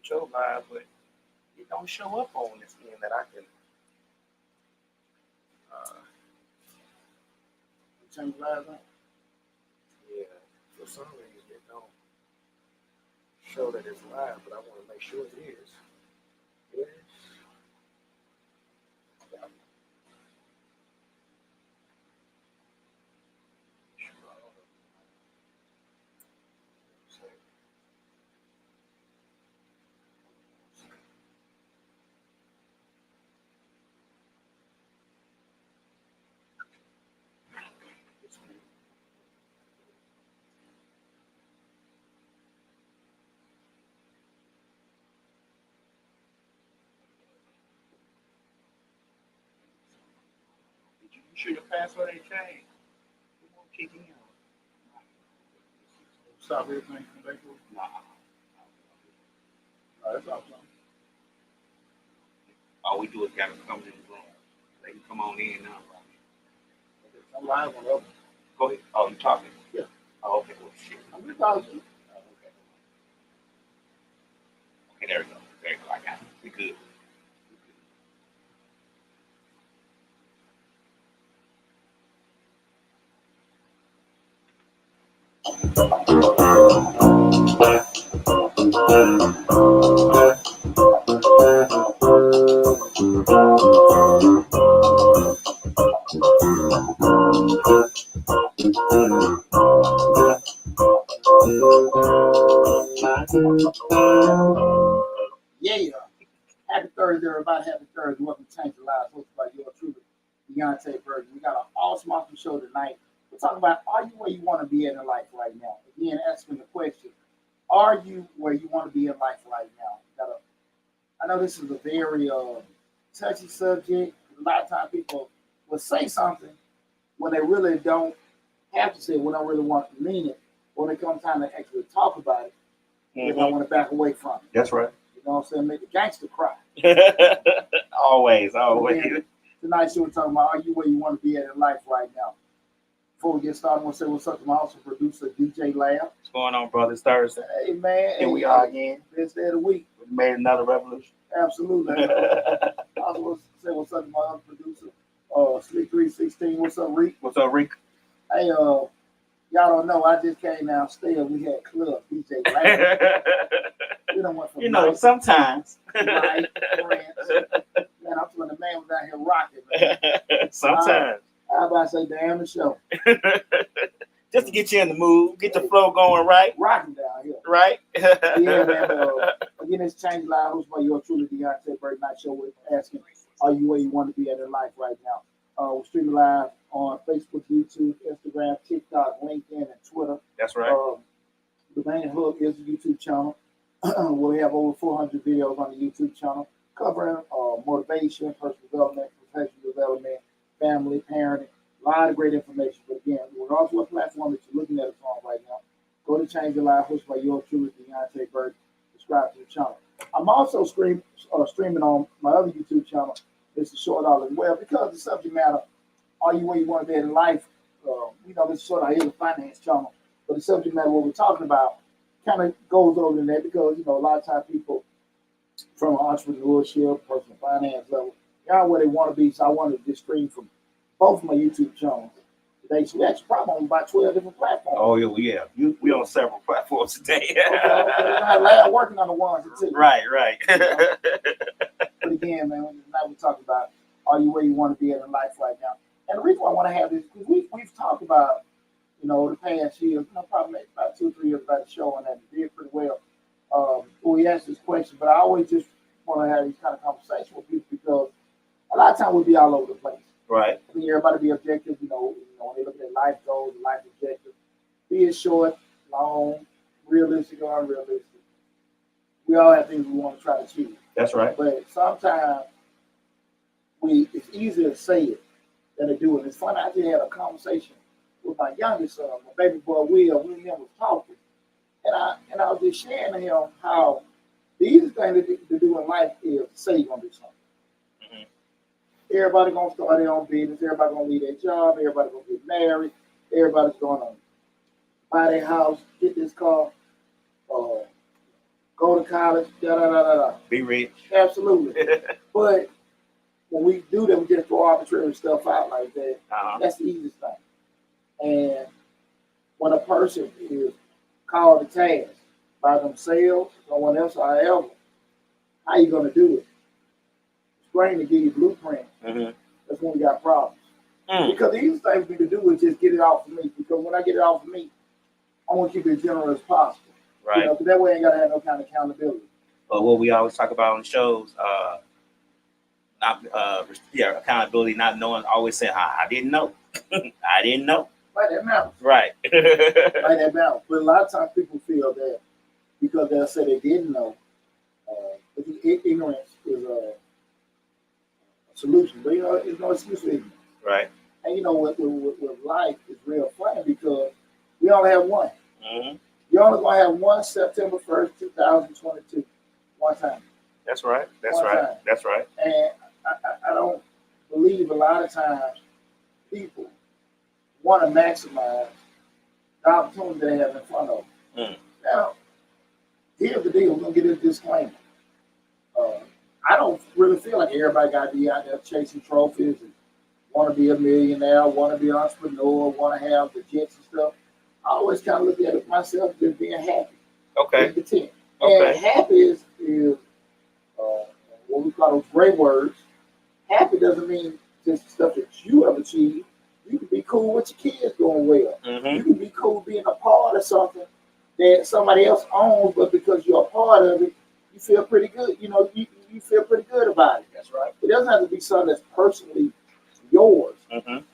with your live, but it don't show up on this end that I can Change live on. yeah, for some reason it don't show that it's live, but I want to make sure it is. Yes. Yeah. You sure your password ain't changed? It won't kick in. Stop everything. Come back to it. Nah. That's awesome. All we do is gotta come in the room. They can come on in now. I'm live on the other. Go ahead. Oh, you talking? Yeah. Oh, okay. Well, shit. I'm just talking. Oh, okay. Okay, there we go. There we go. I got it. We good. Yeah. Happy Thursday, everybody. Happy Thursday. Welcome to Change the Lives, hosted by yours truly, Deonte Burden. We got an awesome show tonight. We're talking about, are you where you want to be in life right now? Again, asking the question, are you where you want to be in life right now? I know this is a very touchy subject. A lot of times people will say something when they really don't have to say it, when they really want to mean it. When it comes time to actually talk about it, they don't want to back away from it. That's right. You know what I'm saying? Make the gangster cry. Always. Again, tonight's show we're talking about, are you where you want to be at in life right now? Before we get started, I want to say what's up to my awesome producer, DJ Lab. What's going on, brother? It's Thursday. Hey, man. Here we are again. Best day of the week. We made another revolution. Absolutely. I also want to say what's up to my other producer, Slick 316. What's up, Reek? What's up, Rick? Hey, y'all don't know, I just came downstairs. We had club, DJ Lab. We don't want from sometimes. Right, friends. Man, I'm feeling the man was out here rocking, man. Sometimes. How about I say, damn the show? Just to get you in the mood, get the flow going right. Rocking down here. Right? Yeah, man. Again, it's Change Live, hosted by your truly Deonte Burden. Night show. We're asking, are you where you want to be at in life right now? We're streaming live on Facebook, YouTube, Instagram, TikTok, LinkedIn, and Twitter. That's right. The main hub is the YouTube channel. We have over 400 videos on the YouTube channel covering motivation, personal development, professional development, family, parenting, a lot of great information. But again, regardless of what platform that you're looking at us on right now, go to Change Your Life, hosted by yours truly, Deonte Burden. Subscribe to the channel. I'm also streaming on my other YouTube channel. It's a short out as well because the subject matter, are you where you want to be in life? This short out is a finance channel, but the subject matter, what we're talking about, kind of goes over in there because, a lot of times people from entrepreneurship, personal finance level, y'all where they want to be. So I wanted to just stream from both of my YouTube channels today. So we actually probably on about 12 different platforms. Oh, yeah. We on several platforms today. Okay. I'm working on the ones or two. Right. But again, man, tonight we're talking about, are you where you want to be in life right now? And the reason why I want to have this, because we've talked about, the past year, probably about 2 or 3 years about the show, and that did pretty well. We asked this question, but I always just want to have these kind of conversations with people because a lot of times we'll be all over the place. Right. I mean, everybody be objective, when they look at their life goals, life objectives, be it short, long, realistic or unrealistic. We all have things we want to try to achieve. That's right. But sometimes it's easier to say it than to do it. It's funny, I just had a conversation with my youngest son, my baby boy Will. We and him was talking. And I was just sharing to him how the easiest thing to do in life is say you're going to do something. Mm-hmm. Everybody going to start their own business. Everybody going to leave their job. Everybody going to get married. Everybody's going to buy their house, get this car, go go to college, da da da da da. Be rich. Absolutely. But when we do that, we just throw arbitrary stuff out like that. That's the easiest thing. And when a person is called to task by themselves, someone else, or however, how you going to do it? It's great to give you blueprint. That's when we got problems. Because the easiest thing for me to do is just get it off of me. Because when I get it off of me, I want to keep it as general as possible. Right. You know, that way I ain't got to have no kind of accountability. But what we always talk about on shows, accountability, not knowing, always saying, I didn't know. I didn't know. Like that matters. Right. Like that matters. But a lot of times people feel that because they'll say they didn't know, ignorance is a solution. But, you know, there's no excuse for ignorance. Right. And, you know, with life, it's real funny because we only have one. You're only going to have one September 1st, 2022. One time. That's right. That's one right. time. That's right. And I don't believe a lot of times people want to maximize the opportunity they have in front of them. Now, here's the deal. We're going to get a disclaimer. I don't really feel like everybody got to be out there chasing trophies and want to be a millionaire, want to be an entrepreneur, want to have the jets and stuff. I always kind of look at it myself just being happy. Okay. Being content. And happy is what we call those great words. Happy doesn't mean just stuff that you have achieved. You can be cool with your kids doing well. You can be cool being a part of something that somebody else owns, but because you're a part of it, you feel pretty good. You know, you feel pretty good about it. That's right. It doesn't have to be something that's personally yours.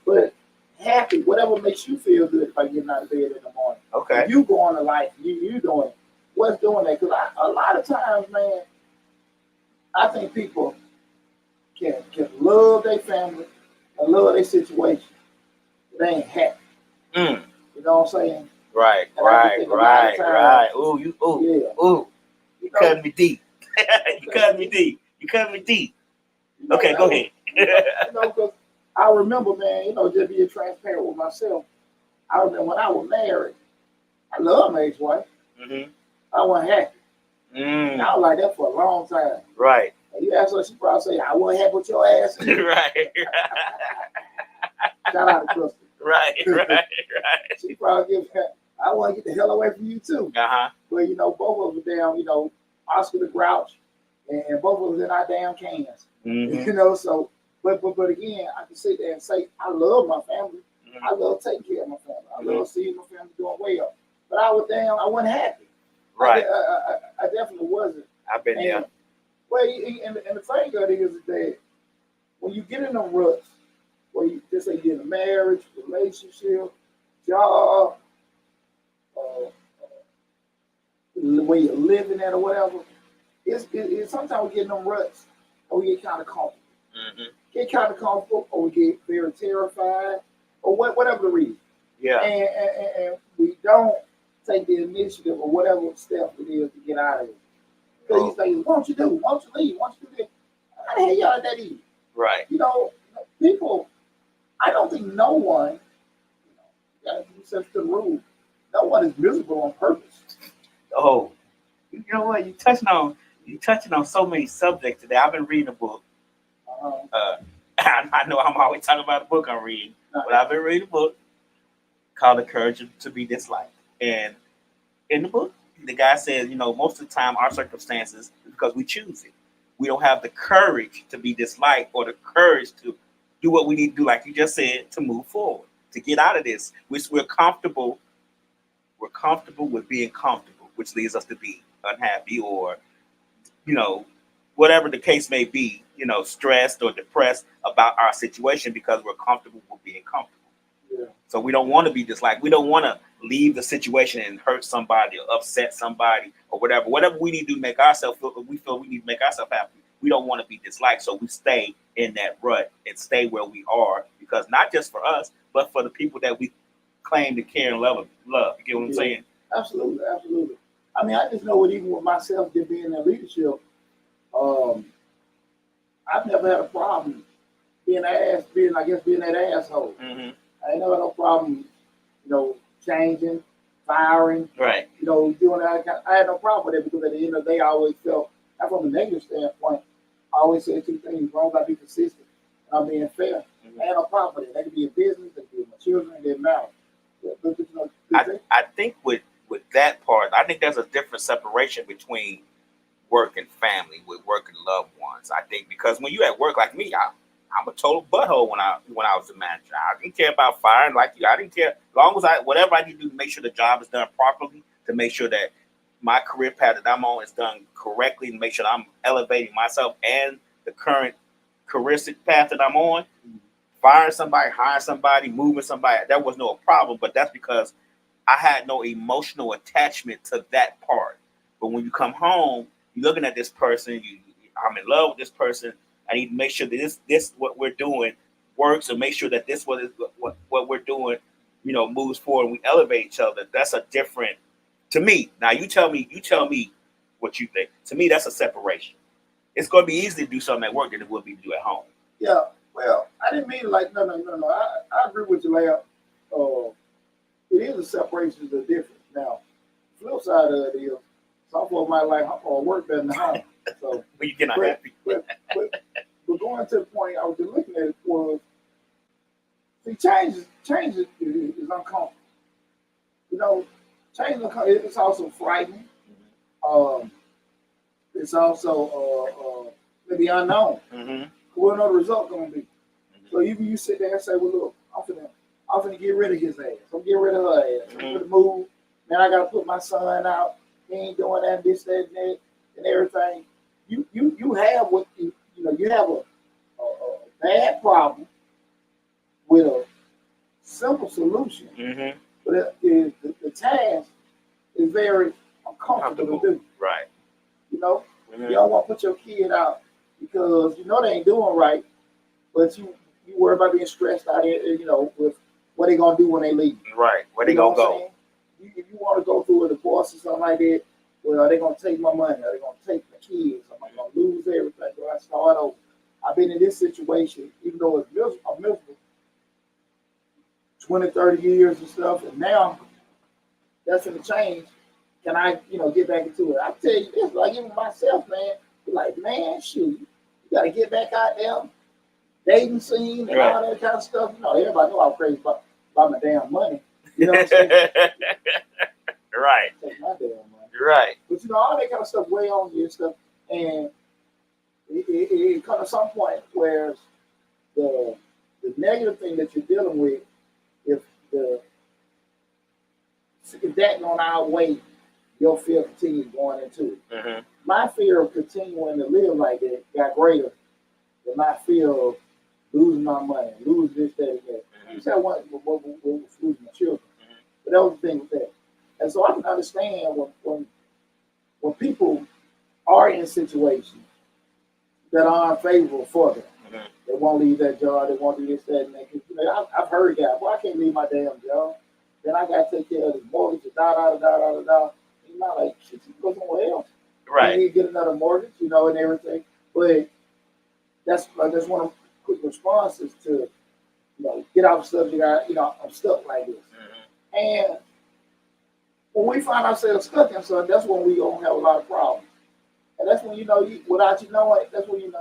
But happy, whatever makes you feel good by getting out of bed in the morning. Okay. You going to life, you doing what's doing that? Because a lot of times, man, I think people can love their family and love their situation, but they ain't happy. You know what I'm saying? Right. Ooh, you cutting me deep. You cutting me deep. Okay, go ahead. You know, because I remember, man, you know, just being transparent with myself. I remember when I was married, I loved my ex-wife. I wasn't happy. I was like that for a long time. Right. And you ask her, she probably say, I wasn't happy with your ass. Right. Shout out to Crystal. Right. She probably give that, I want to get the hell away from you too. But, you know, both of us were down, you know, Oscar the Grouch, and both of us in our damn cans. You know, so, but again, I can sit there and say, I love my family. I love taking care of my family. I love seeing my family doing well. But I was down, I wasn't happy. Right. I definitely wasn't. I've been there. Well, and the thing of it is that when you get in them ruts, where you just say you're in a marriage, relationship, job, the way you're living at or whatever, it's sometimes we get in them ruts or we get kind of comfortable. Get kind of comfortable or we get very terrified or whatever the reason. Yeah. And we don't take the initiative or whatever step it is to get out of it. So you say, what don't you do? Why don't you leave? Why don't you do this? How the hell y'all that easy? Right. You know, people, I don't think no one, you know, to the rule, no one is miserable on purpose. Oh, you know what? You touching on so many subjects today. I've been reading a book. I know I'm always talking about a book I'm reading, but I've been reading a book called The Courage to Be Disliked. And in the book, the guy says, you know, most of the time our circumstances is because we choose it. We don't have the courage to be disliked or the courage to do what we need to do, like you just said, to move forward, to get out of this, which we're comfortable. We're comfortable with being comfortable, which leads us to be unhappy or, you know, whatever the case may be, you know, stressed or depressed about our situation because we're comfortable with being comfortable. Yeah. So we don't want to be disliked. We don't want to leave the situation and hurt somebody or upset somebody or whatever. Whatever we need to do to make ourselves feel, we feel we need to make ourselves happy. We don't want to be disliked. So we stay in that rut and stay where we are because not just for us, but for the people that we claim to care and love. You get what I'm saying? Absolutely. I mean, I just know it even with myself just being in leadership. I've never had a problem being that asshole. I ain't never had no problem, you know, changing, firing, Right. doing that. I had no problem with it because at the end of the day, I always felt, not from a negative standpoint, I always said two things: as long as I be consistent and I'm being fair, I had no problem with it. They could be in business, they could be with my children, it didn't matter. I think with that part, I think there's a different separation between work and family, with work and loved ones. I think because when you at work like me, I'm a total butthole when I was a manager. I didn't care about firing like you. I didn't care as long as whatever I need to do to make sure the job is done properly, to make sure that my career path that I'm on is done correctly, and make sure that I'm elevating myself and the current careeristic path that I'm on. Firing somebody, hiring somebody, moving somebody, that was no problem. But that's because I had no emotional attachment to that part. But when you come home, you're looking at this person, I'm in love with this person. I need to make sure that this what we're doing works, and make sure that this what we're doing, moves forward, and we elevate each other. That's a different, to me. Now you tell me what you think. To me, that's a separation. It's going to be easier to do something at work than it would be to do at home. Yeah, well, I didn't mean like no. I agree with you, Leah. It is a separation, the difference. Now, flip side of it is some folks might like work better than home. So, but you get unhappy. But going to the point I was just looking at it was, see, change is uncomfortable. Change is it's also frightening. It's also maybe unknown. Mm-hmm. We don't know the result going to be. So even you sit there and say, well, look, I'm finna get rid of his ass. I'm get rid of her ass. I'm gonna move. Then I gotta put my son out. He ain't doing that, this, that, and that, and everything. You have what you have a bad problem with a simple solution. Mm-hmm. But the task is very uncomfortable to do. Right. You don't want to put your kid out because they ain't doing right, but you worry about being stressed out here, with what they gonna do when they leave. Right. Where they gonna go? If you want to go through a divorce or something like that, well, are they gonna take my money? Are they gonna take my kids? Am I gonna lose everything? Do I start over? I've been in this situation, even though it's miserable, 20, 30 years and stuff, and now that's gonna change. Can I, get back into it? I tell you this, like even myself, man, like, man, shoot, you gotta get back out there, dating scene and all that kind of stuff. Everybody know I'm crazy about my damn money. You know what I'm saying? Right. Take my damn money. Right. But all that kind of stuff weigh on you and stuff, and it comes to some point where the negative thing that you're dealing with, if that don't outweigh your fear continue going into it. Mm-hmm. My fear of continuing to live like that got greater than my fear of losing my money, losing this, that, and that. You said what losing my children. Mm-hmm. But that was the thing with that. And so I can understand when people are in situations that are unfavorable for them. Mm-hmm. They won't leave that job, they won't do this, that, and that. I've heard guys, well, I can't leave my damn job. Then I got to take care of this mortgage, da. You're not like, shit, you go somewhere else. Right. You need to get another mortgage, and everything. But that's one of the quick responses to, get out of the subject. I'm stuck like this. Mm-hmm. And when we find ourselves stuck in something, that's when we gonna have a lot of problems. And that's when without you knowing, that's when you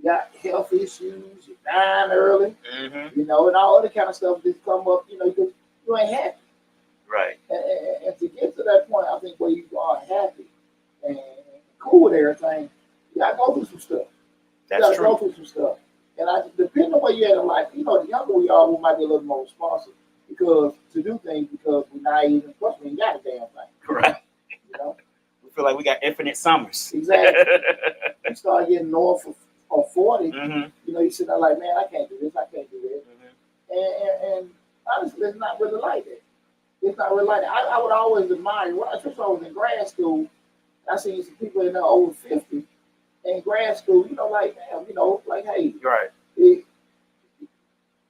got health issues, you're dying early, mm-hmm. and all other kind of stuff just come up, because you ain't happy. Right. And to get to that point, I think where you are happy and cool with everything, you gotta go through some stuff. That's true. Go through some stuff. And depending on where you're at in life, the younger we are, we might be a little more responsive because we're naive and plus we ain't got a damn thing. Right. We feel like we got infinite summers. Exactly. You start getting north of 40, mm-hmm. You sit there like, man, I can't do this, I can't do that. Mm-hmm. And honestly, it's not really like that. It's not really like that. I would always admire, when I was in grad school, I seen some people in there over 50 in grad school, like, damn, like, hey. Right.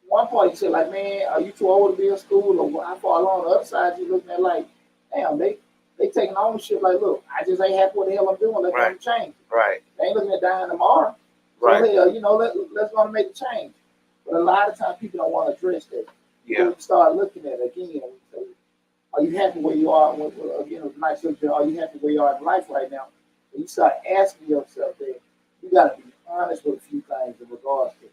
One part you said, like, man, are you too old to be in school? Or how far along? The other side, you looking at like, damn, they taking ownership, like, look, I just ain't happy with the hell I'm doing. Let's right. change. Right. They ain't looking at dying tomorrow. Right. So, hell, let's go and make a change. But a lot of times people don't want to address that. Yeah. We start looking at it again. Are you happy where you are? Again, it was a nice subject. Are you happy where you are in life right now? And you start asking yourself that, you got to be honest with a few things in regards to,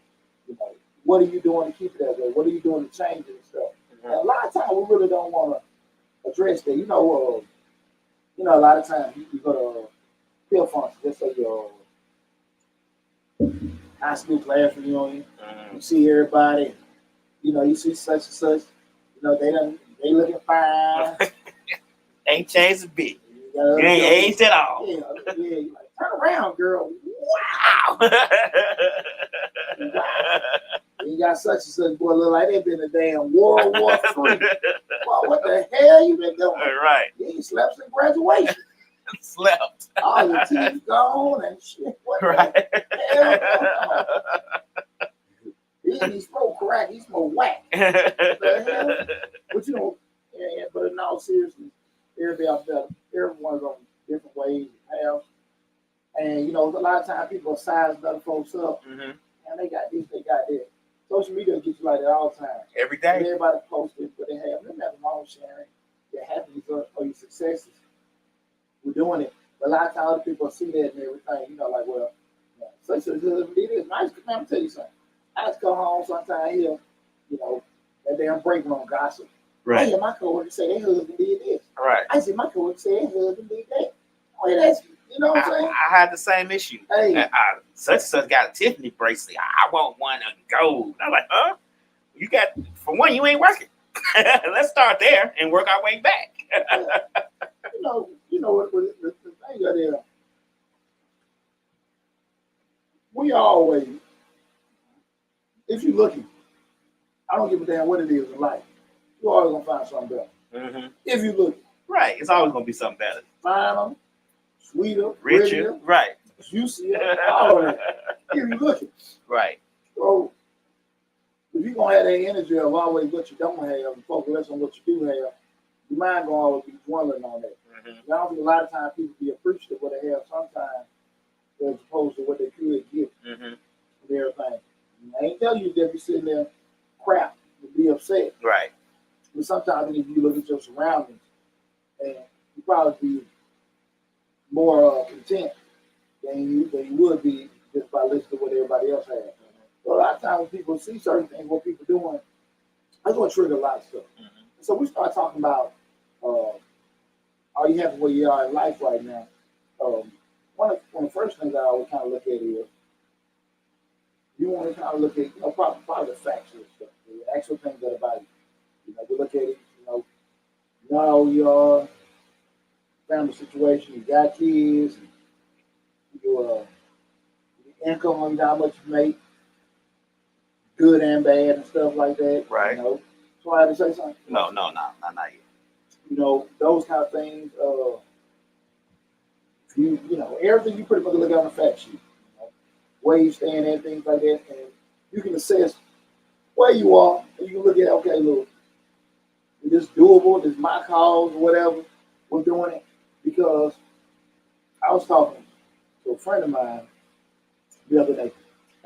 what are you doing to keep it that way? What are you doing to change it and stuff? And a lot of times we really don't want to address that. A lot of times you go to pill function, just say your high school class reunion. You see everybody, you see such and such, they looking fine. Ain't changed a bit. You ain't aged at all. Yeah, you like, turn around, girl. Wow. You got such and such, boy, look like they've been in damn World War III. Well, what the hell you been doing? Right. You ain't slept since graduation. Slept. All your teeth gone and shit. What right. the hell? He didn't smoke crack, he smoked whack. What the hell? But but in all seriousness, everyone's on different ways and paths. And a lot of times people are sizing other folks up. And they got this, they got that. Social media gets you like that all the time. Every day. And everybody posting what they have. There's nothing wrong with sharing your happiness or your successes. We're doing it. But a lot of times other people see that and everything, like, well, such a good it is nice. Man, I'm tell you something. I just come home sometimes here, that damn break room gossip. Right. I hear my coworker say their husband did this. Right. I see my coworker say their husband did that. Well, that's, what I'm saying? I had the same issue. Hey. Such and such got a Tiffany bracelet. I want one of gold. I'm like, huh? You got, for one, you ain't working. Let's start there and work our way back. The thing of there, we always, if you're looking, I don't give a damn what it is in life, you're always going to find something better. If you look. Right. It's always going to be something better. Finer, sweeter, richer. Right. Juicier, all of that. If you looking. Right. So, if you're going to have that energy of always what you don't have and focus on what you do have, your mind going to always be dwelling on that. I don't think a lot of times people be appreciative of what they have sometimes as opposed to what they could get with everything. I ain't tell you that be sitting there crap to be upset. Right. But sometimes if you look at your surroundings, and you probably be more content than you would be just by listening to what everybody else has. So a lot of times when people see certain things, what people doing, that's going to trigger a lot of stuff. So we start talking about, are you happy where you are in life right now? One of the first things I always kind of look at is, you want to kind of look at, probably the factual stuff, the actual things that are about you. We look at it, you know your family situation, you got kids, your income, how much you make, good and bad and stuff like that. Right. So I had to say something. No, not yet. Those kind of things. Everything you pretty much look at on the fact sheet. Where you stand and things like that, and you can assess where you are, and you can look at, okay, look, is this doable? Is my cause, whatever? We're doing it because I was talking to a friend of mine the other day.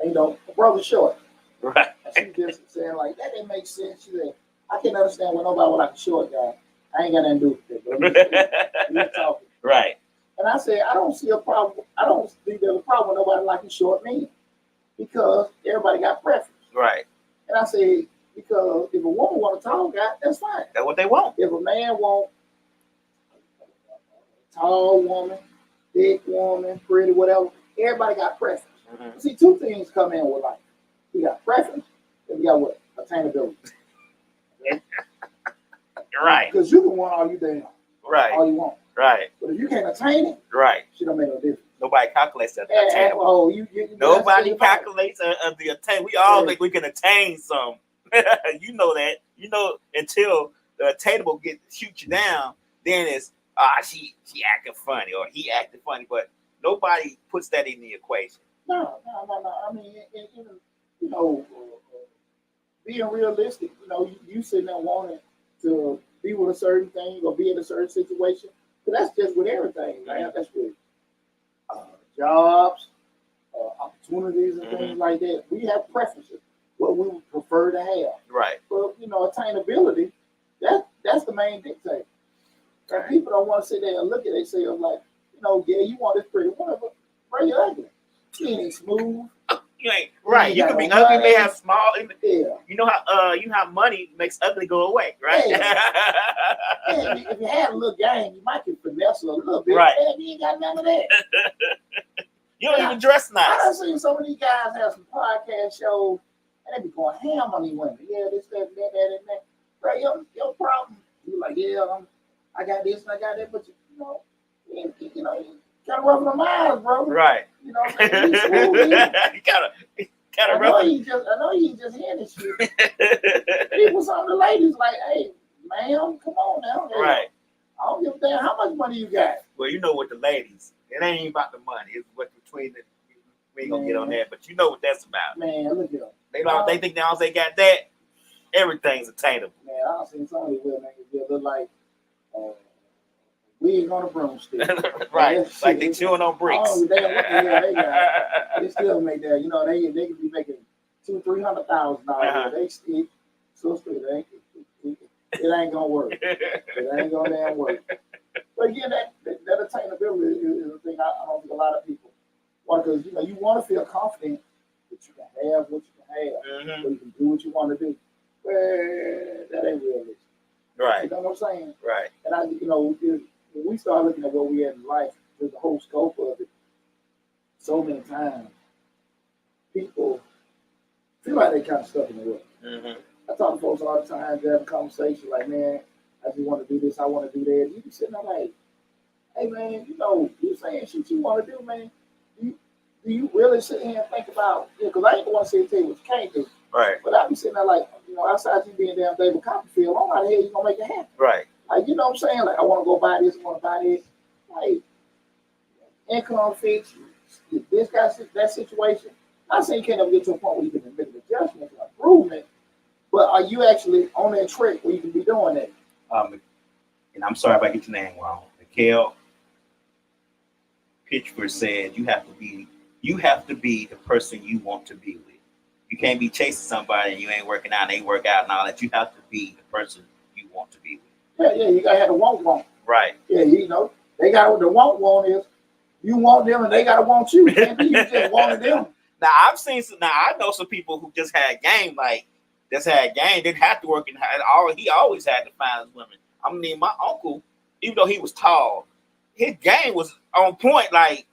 And, a brother short. Right. And she just saying like that didn't make sense. She said, I can't understand why nobody would like a short guy. I ain't got nothing to do with that. We talking. Right. And I said, I don't see a problem. I don't think there's a problem with nobody liking short men because everybody got preference. Right. And I said, because if a woman want a tall guy, that's fine. That's what they want. If a man want a tall woman, big woman, pretty, whatever, everybody got preference. See, two things come in with life. We got preference and we got what? Attainability. Okay? Right. Because you can want all you damn. Right. All you want. Right. But if you can't attain it, right, she don't make no difference. Nobody calculates that. Nobody calculates the attain. We all think we can attain some. You know that. Until the attainable shoot you down, then it's she acting funny or he acting funny, but nobody puts that in the equation. No. I mean, being realistic. You sitting there wanting to be with a certain thing or be in a certain situation. But that's just with everything, man. That's with jobs, opportunities, and things like that. We have preferences, what we would prefer to have. Right. But attainability, That's the main dictator. And people don't want to sit there and look at themselves like, yeah, you want this pretty woman, but bro, you're ugly. She ain't smooth. You ain't right. You can be ugly, may have small. Yeah. You know how money makes ugly go away, right? Yeah. If you had a little game, you might get finesse a little bit. Right. Man, you ain't got none of that. You don't even dress nice. I done seen some of these guys have some podcast shows and they be going ham on these women. Yeah, this, that, and that. Right, your problem. You like, yeah, I got this and I got that, but you gotta rub them eyes, bro. Right. You know what I'm saying? You gotta rub. I know you just hear this shit. People, some of the ladies like, hey, ma'am, come on now. Hey, right. I don't give a damn how much money you got. Well, you know what the ladies, it ain't even about the money. It's what between the. We ain't gonna get on that, but you know what that's about. Man, look at them. They think now they got that, everything's attainable. Man, I've seen some of these women that look like wigs on a broomstick. Right, like they chewing on bricks. Oh, they got. They still make that. They can be making $200,000-$300,000. They still, sister, it ain't gonna work. It ain't gonna damn work. But again, that attainability is a thing I don't think a lot of people want, because you want to feel confident that you can have what you can have, so you can do what you want to do. Well, that ain't realistic. Right. You know what I'm saying? Right. And when we start looking at what we had in life, there's the whole scope of it. So many times, people feel like they kind of stuck in the rut. Mm-hmm. I talk to folks all the time, they have a conversation like, man, I just want to do this, I want to do that. You be sitting there like, hey man, you saying shit you want to do, man. Do you really sit here and think about, because I ain't the one to say tell you what you can't do. Right. But I be sitting there like, outside you being damn David Copperfield, I don't know how the hell you gonna make it happen. Right. Like, you know what I'm saying? Like, I want to go buy this, I want to buy this. Like, income fix, this guy, that situation. I'm saying you can't ever get to a point where you can make an adjustment, an improvement, but are you actually on that track where you can be doing that? And I'm sorry if I get your name wrong. Mikhail Pitchford said you have to be the person you want to be with. You can't be chasing somebody and you ain't working out and they work out and all that. You have to be the person you want to be with. Yeah, you gotta have the want. Right. Yeah, they got what the want is. You want them and they gotta want you. Can't be you just wanted them. Now I know some people who just had game, didn't have to work, and he always had to find his women. I mean, my uncle, even though he was tall, his game was on point. Like,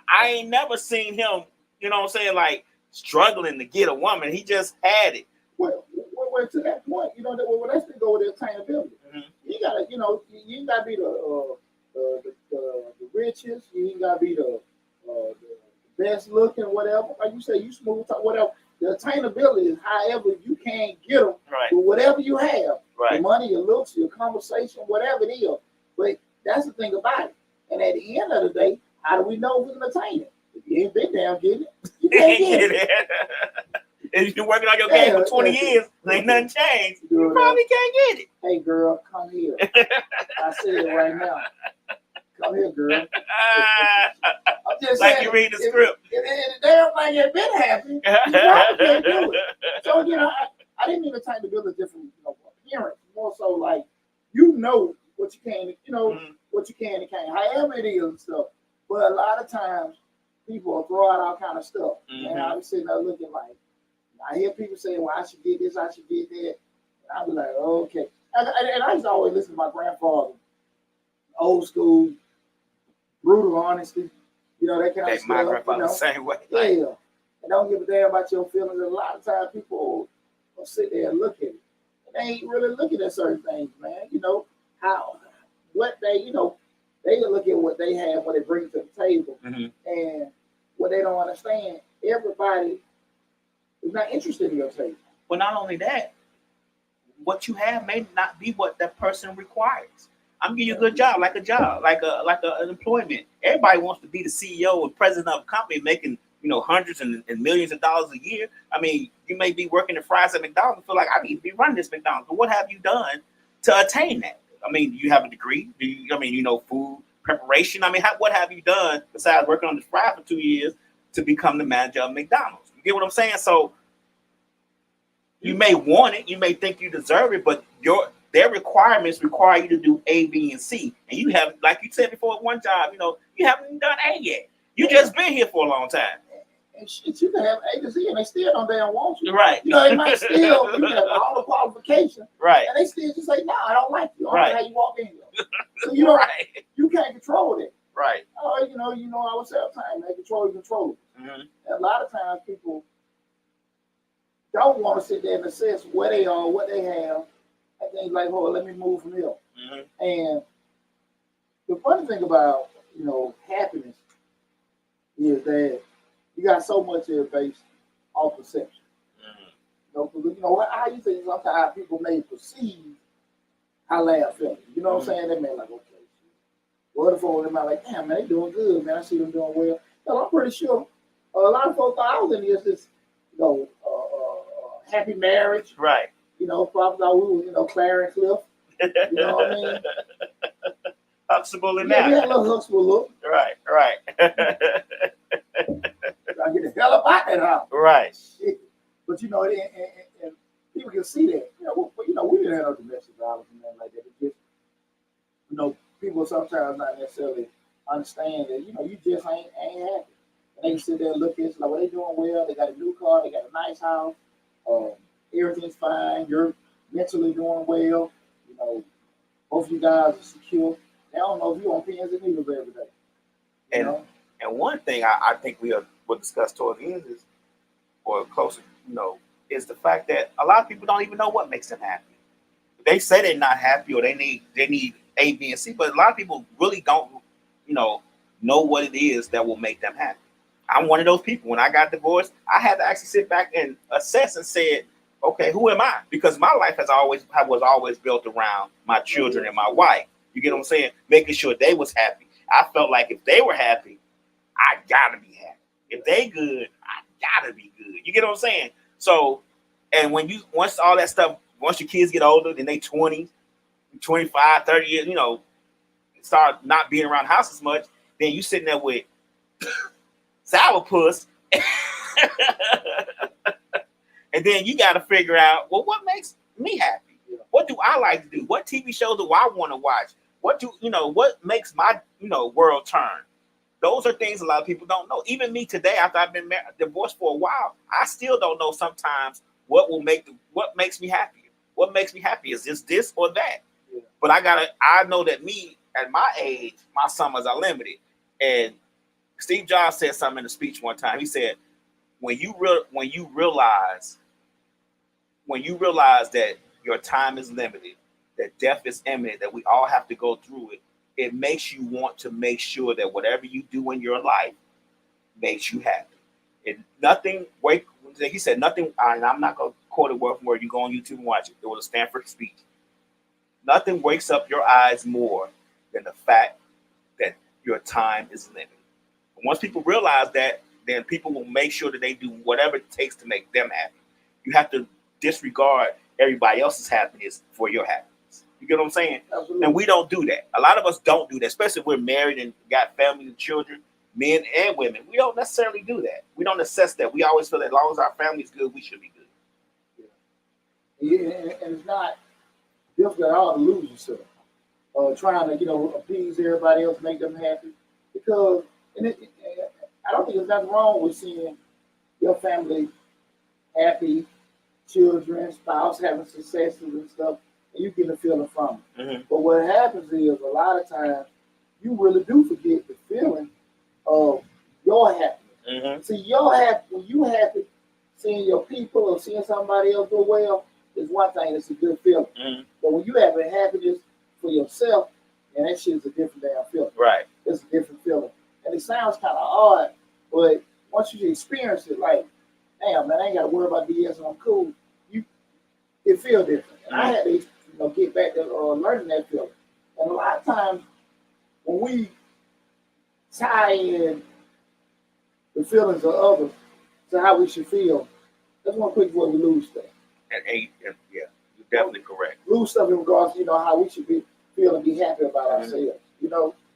I ain't never seen him, like struggling to get a woman. He just had it. Well, to that point, let's go with the attainability. Mm-hmm. You gotta, you ain't gotta be the richest. You ain't gotta be the best looking, whatever. Like you say, you smooth talk, whatever. The attainability is however you can get them with whatever you have. Right. Your money, your looks, your conversation, whatever it is. But that's the thing about it. And at the end of the day, how do we know if we can attain it? If you ain't been down getting it, you can't get it. If you've been working on your game for 20 years, ain't nothing changed. You probably can't get it. Hey, girl, come here. I said it right now. Come here, girl. I'm just like saying, you read the script. If the damn thing ain't been happening, you probably can't do it. So, I didn't mean to try to build a different appearance. More so like, what you can, what you can and can't, however it is and stuff. But a lot of times, people will throw out all kind of stuff. Mm-hmm. And I'm sitting there looking like, I hear people saying, well, I should get this, I should get that. And I'll be like, okay. And I used to always listen to my grandfather, old school, brutal honesty, that kind of stuff. My grandfather the same way. Yeah. And don't give a damn about your feelings. And a lot of times people will sit there and look at it. And they ain't really looking at certain things, man. They look at what they have, what they bring to the table. Mm-hmm. And what they don't understand, everybody is not interested in your table. Well, not only that, what you have may not be what that person requires. I'm giving you a good job, like an employment. Everybody wants to be the CEO or president of a company making, hundreds and millions of dollars a year. I mean, you may be working the fries at McDonald's and feel like I need to be running this McDonald's. But what have you done to attain that? I mean, do you have a degree? Do you, food preparation? I mean, what have you done besides working on the fry for 2 years to become the manager of McDonald's? You get what I'm saying? So you may want it, you may think you deserve it, but their requirements require you to do A, B, and C. And you have, like you said before, one job, you haven't even done A yet. You just been here for a long time. And shit, you can have A to Z and they still don't damn want you. Right. They might still, you have all the qualifications. Right. And they still just say, no, I don't like you. I don't Right. like how you walk in here. So, Right. you can't control it. Right. Oh, I would say all the time, they control. Mm-hmm. And a lot of times people don't want to sit there and assess where they are, what they have, and then like, oh, let me move from here. Mm-hmm. And the funny thing about, happiness is that you got so much of it based off perception. Mm-hmm. How you think sometimes people may perceive how loud feeling. You know what I'm saying? They may like, okay, what if they might like, damn, man, they doing good, man. I see them doing well. So I'm pretty sure a lot of folks thought I was in this, happy marriage. Right. Probably thought we were, Clarence Cliff. You know what I mean? Huxtable in Yeah, that. we had a little Huxtable look. Right. I get the hell up out that house. Right. But and people can see that. We didn't have no domestic violence and nothing like that. It just, people sometimes not necessarily understand that, you just ain't happy. And they can sit there and look at it like, well, they doing well. They got a new car. They got a nice house. Everything's fine. You're mentally doing well. Both of you guys are secure. They don't know if you're on pins and needles every day. And one thing I think we'll discuss towards the end is, or closer, is the fact that a lot of people don't even know what makes them happy. They say they're not happy or they need A, B, and C, but a lot of people really don't, know what it is that will make them happy. I'm one of those people. When I got divorced, I had to actually sit back and assess and say, okay, who am I? Because my life was always built around my children and my wife. You get what I'm saying? Making sure they was happy. I felt like if they were happy, I gotta be happy. If they good, I gotta be good. You get what I'm saying? So, and once all that stuff, once your kids get older, then they 20, 25, 30 years, start not being around the house as much, then you sitting there with sourpuss. And then you got to figure out, well, what makes me happy? What do I like to do? What TV shows do I want to watch? What makes my, world turn? Those are things a lot of people don't know. Even me today, after I've been divorced for a while, I still don't know sometimes what makes me happy. What makes me happy? Is this or that? Yeah. But I know that me at my age, my summers are limited. And Steve Jobs said something in a speech one time. He said, when you realize that your time is limited, that death is imminent, that we all have to go through it, it makes you want to make sure that whatever you do in your life makes you happy. He said nothing, and I'm not going to quote it word for word. You go on YouTube and watch it. It was a Stanford speech. Nothing wakes up your eyes more than the fact that your time is limited. And once people realize that, then people will make sure that they do whatever it takes to make them happy. You have to disregard everybody else's happiness for your happiness. You get what I'm saying? Absolutely. And we don't do that. A lot of us don't do that, especially if we're married and got family and children, men and women. We don't necessarily do that. We don't assess that. We always feel that as long as our family's good, we should be good. Yeah, and it's not difficult at all to lose yourself. Trying to, appease everybody else, make them happy. Because I don't think there's nothing wrong with seeing your family happy, children, spouse having successes and stuff, and you get a feeling from it. Mm-hmm. But what happens is a lot of times you really do forget the feeling of your happiness. Mm-hmm. See, when you happy, seeing your people or seeing somebody else do well is one thing. It's a good feeling. Mm-hmm. But when you have a happiness for yourself, and that shit is a different damn feeling. Right. It's a different feeling. And it sounds kind of odd, but once you experience it, like, damn, man, I ain't got to worry about BS and I'm cool. It feels different. And I had to, get back to learning that feeling. And a lot of times, when we tie in the feelings of others to how we should feel, that's one quick way we lose stuff. Yeah, you're definitely correct. Lose stuff in regards to, how we should feel and be happy about ourselves,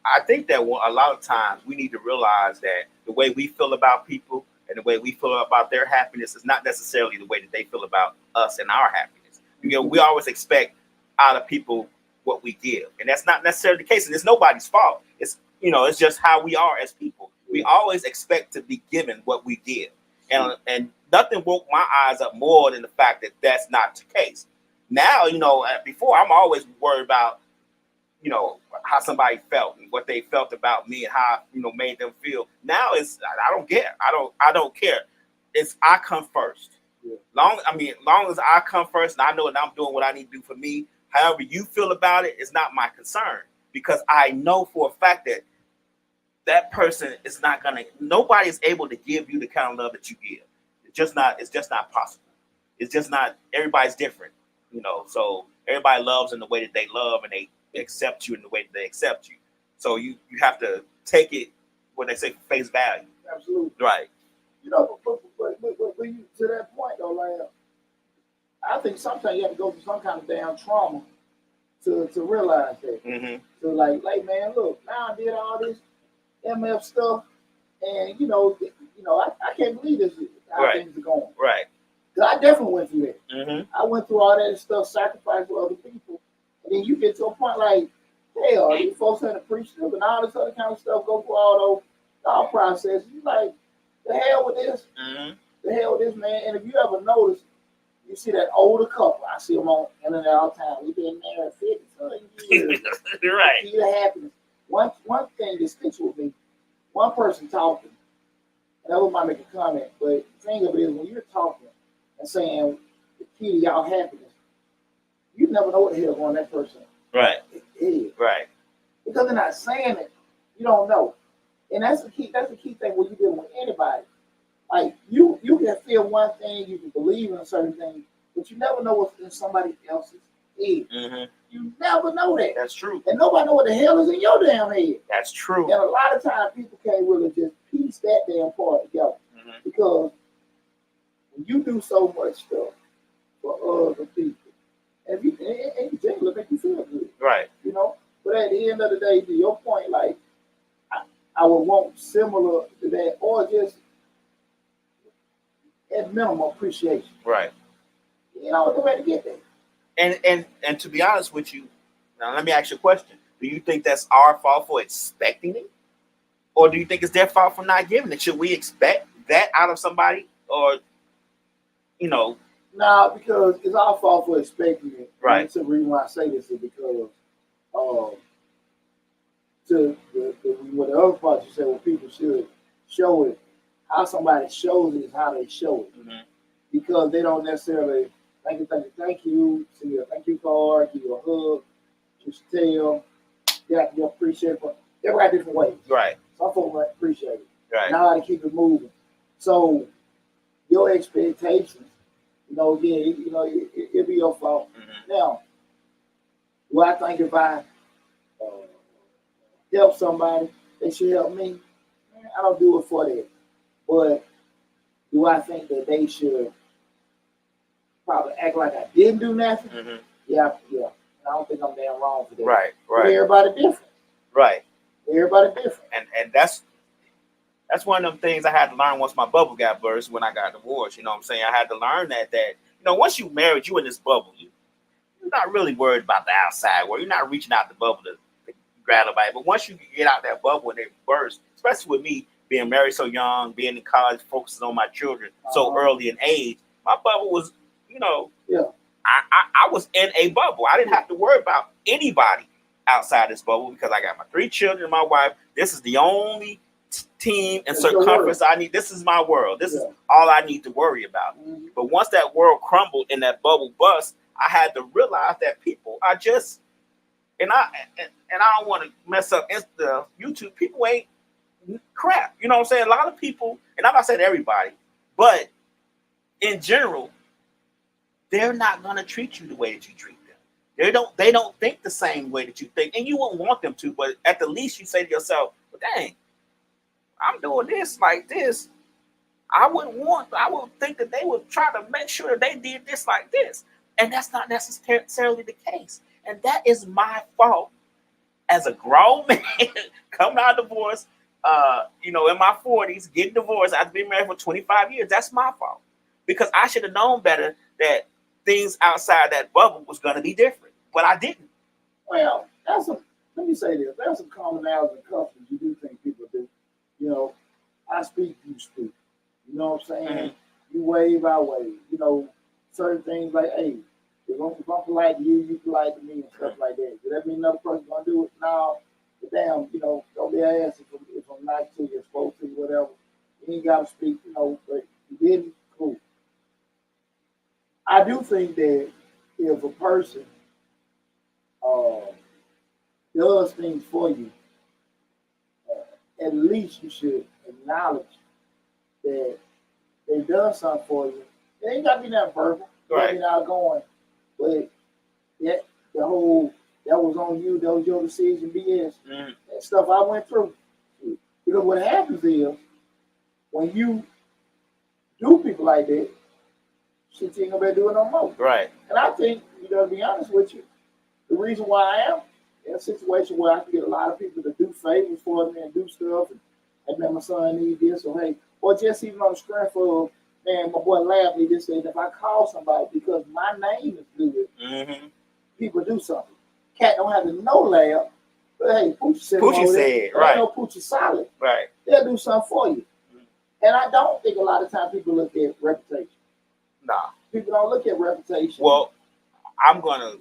I think that a lot of times we need to realize that the way we feel about people and the way we feel about their happiness is not necessarily the way that they feel about us and our happiness. We always expect out of people what we give, and that's not necessarily the case. And it's nobody's fault. It's it's just how we are as people. We always expect to be given what we give, and nothing woke my eyes up more than the fact that that's not the case. Now, before I'm always worried about how somebody felt and what they felt about me and how made them feel. Now I don't care. I don't care. It's I come first. Yeah. Long as I come first and I know that I'm doing what I need to do for me. However you feel about it is not my concern, because I know for a fact that that person is not gonna. Nobody is able to give you the kind of love that you give. It's just not possible. It's just not. Everybody's different, So everybody loves in the way that they love, and they accept you in the way that they accept you. So you have to take it what they say face value. Absolutely. Right. But you, to that point though, like I think sometimes you have to go through some kind of damn trauma to realize that. Mm-hmm. So like man, look, now I did all this MF stuff, and I can't believe this is how Right. things are going. Right. 'Cause I definitely went through that. Mm-hmm. I went through all that stuff, sacrifice for other people, and then you get to a point like, hell, these folks ain't appreciative and all this other kind of stuff. Go through all those thought processes. You like, the hell with this, Mm-hmm. the hell with this, man. And if you ever notice, you see that older couple. I see them on internet all the time. We've been married 50 years. Right. Key to happiness. One thing that sticks with me, one person talking, and I might make a comment, but the thing of it is when you're talking and saying the key to y'all happiness, you never know what the hell going that person Right. is. Right. Because they're not saying it, you don't know. And that's the key thing when you're dealing with anybody. Like you can feel one thing, you can believe in a certain thing, but you never know what's in somebody else's head. Mm-hmm. You never know that. That's true. And nobody know what the hell is in your damn head. That's true. And a lot of times people can't really just piece that damn part together. Mm-hmm. Because when you do so much stuff for other people, and you generally make you feel good. Right. But at the end of the day, to your point, like I would want similar to that, or just at minimum appreciation. Right. The way to get there. And to be honest with you, now let me ask you a question. Do you think that's our fault for expecting it? Or do you think it's their fault for not giving it? Should we expect that out of somebody? Or, Nah, because it's our fault for expecting it. Right. And the reason why I say this is because what the other part you said, what people should show it, how somebody shows it is how they show it. Mm-hmm. Because they don't necessarily thank you, see a thank you card, give you a hug, just tell, you appreciate it. But everybody got different ways. Right. Some folks might appreciate it. Right. Now how to keep it moving. So your expectations, it'll be your fault. Mm-hmm. Now, do I think if I help somebody, they should help me? I don't do it for that. But do I think that they should probably act like I didn't do nothing? Mm-hmm. Yeah. I don't think I'm damn wrong for that. Right. But everybody different. Right. Everybody different. And that's one of them things I had to learn once my bubble got burst when I got divorced. You know what I'm saying? I had to learn that once you married, you in this bubble. You're not really worried about the outside world. You're not reaching out the bubble to grab somebody. But once you get out that bubble and it bursts, especially with me being married so young, being in college, focusing on my children so early in age, my bubble was, I was in a bubble. I didn't have to worry about anybody outside this bubble because I got my 3 children and my wife. This is the only team and circumference I need. This is my world. This is all I need to worry about. Mm-hmm. But once that world crumbled and that bubble bust, I had to realize that people are just, and I don't want to mess up the YouTube. People ain't crap. You know what I'm saying? A lot of people, and I'm not saying everybody, but in general, they're not gonna treat you the way that you treat them. They don't think the same way that you think, and you won't want them to. But at the least, you say to yourself, "Well, dang, I'm doing this like this. I would think that they would try to make sure that they did this like this." And that's not necessarily the case. And that is my fault as a grown man coming out of divorce, in my 40s, getting divorced after being married for 25 years. That's my fault. Because I should have known better that things outside that bubble was going to be different. but I didn't. Well, let me say this. There's some commonalities and customs you do think people do. You know, I speak, you speak. You know what I'm saying? Mm-hmm. You wave, I wave. You know, certain things like, hey, if I'm polite to you, you polite to me and stuff like that. Does that mean another person gonna do it? No. But damn, you know, don't be ass if I'm nice to you, supposed to you, whatever. You ain't gotta speak, you know, but you didn't, cool. I do think that if a person does things for you, at least you should acknowledge that they've done something for you. It ain't got to be that verbal, Right. be outgoing, but that the whole that was on you, that was your decision, BS. That stuff I went through. Because what happens is when you do people like that, shit you ain't gonna be doing no more. Right. And I think, you know, to be honest with you, the reason why I am in a situation where I can get a lot of people to do favors for me and do stuff, and hey man, my son needs this, or hey, or just even on the strength of, man, my boy Labby just said if I call somebody because my name is good, people do something. Cat don't have to know Lab, but hey, Poochie said, right. I know Poochie solid. Right. They'll do something for you. And I don't think a lot of times people look at reputation. Nah. People don't look at reputation. Well, I'm gonna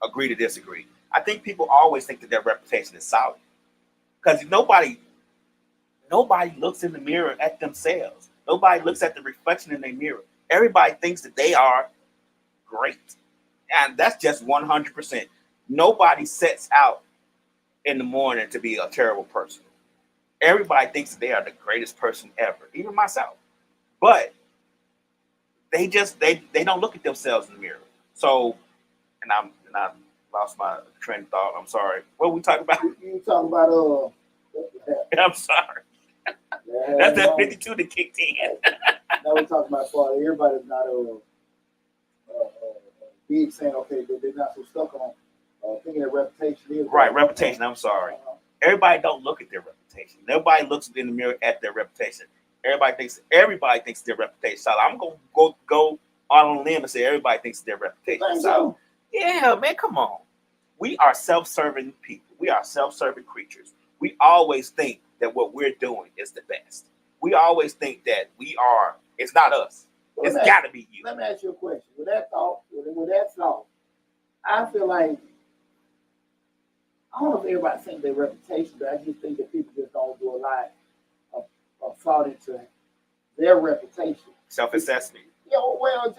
agree to disagree. I think people always think that their reputation is solid. Because nobody looks in the mirror at themselves. Nobody looks at the reflection in their mirror. Everybody thinks that they are great. And that's just 100%. Nobody sets out in the morning to be a terrible person. Everybody thinks that they are the greatest person ever, even myself. But they don't look at themselves in the mirror. So, and I lost my train of thought. I'm sorry. What we talking about? You talking about I'm sorry. That's that 52 that kicked in. Now we're talking about fraud. Everybody's not big saying okay, they're not so stuck on thinking their reputation is right. Reputation. I'm sorry. Everybody don't look at their reputation. Nobody looks in the mirror at their reputation. Everybody thinks their reputation solid. I'm gonna go on a limb and say everybody thinks their reputation solid. Yeah, man, come on. We are self-serving people. We are self-serving creatures. We always think that what we're doing is the best. We always think that it's not us. Well, it's got to be you. Let me ask you a question. With that thought, I feel like, I don't know if everybody thinks their reputation, but I just think that people just don't do a lot of thought into their reputation. Self-assessment. Yeah, well,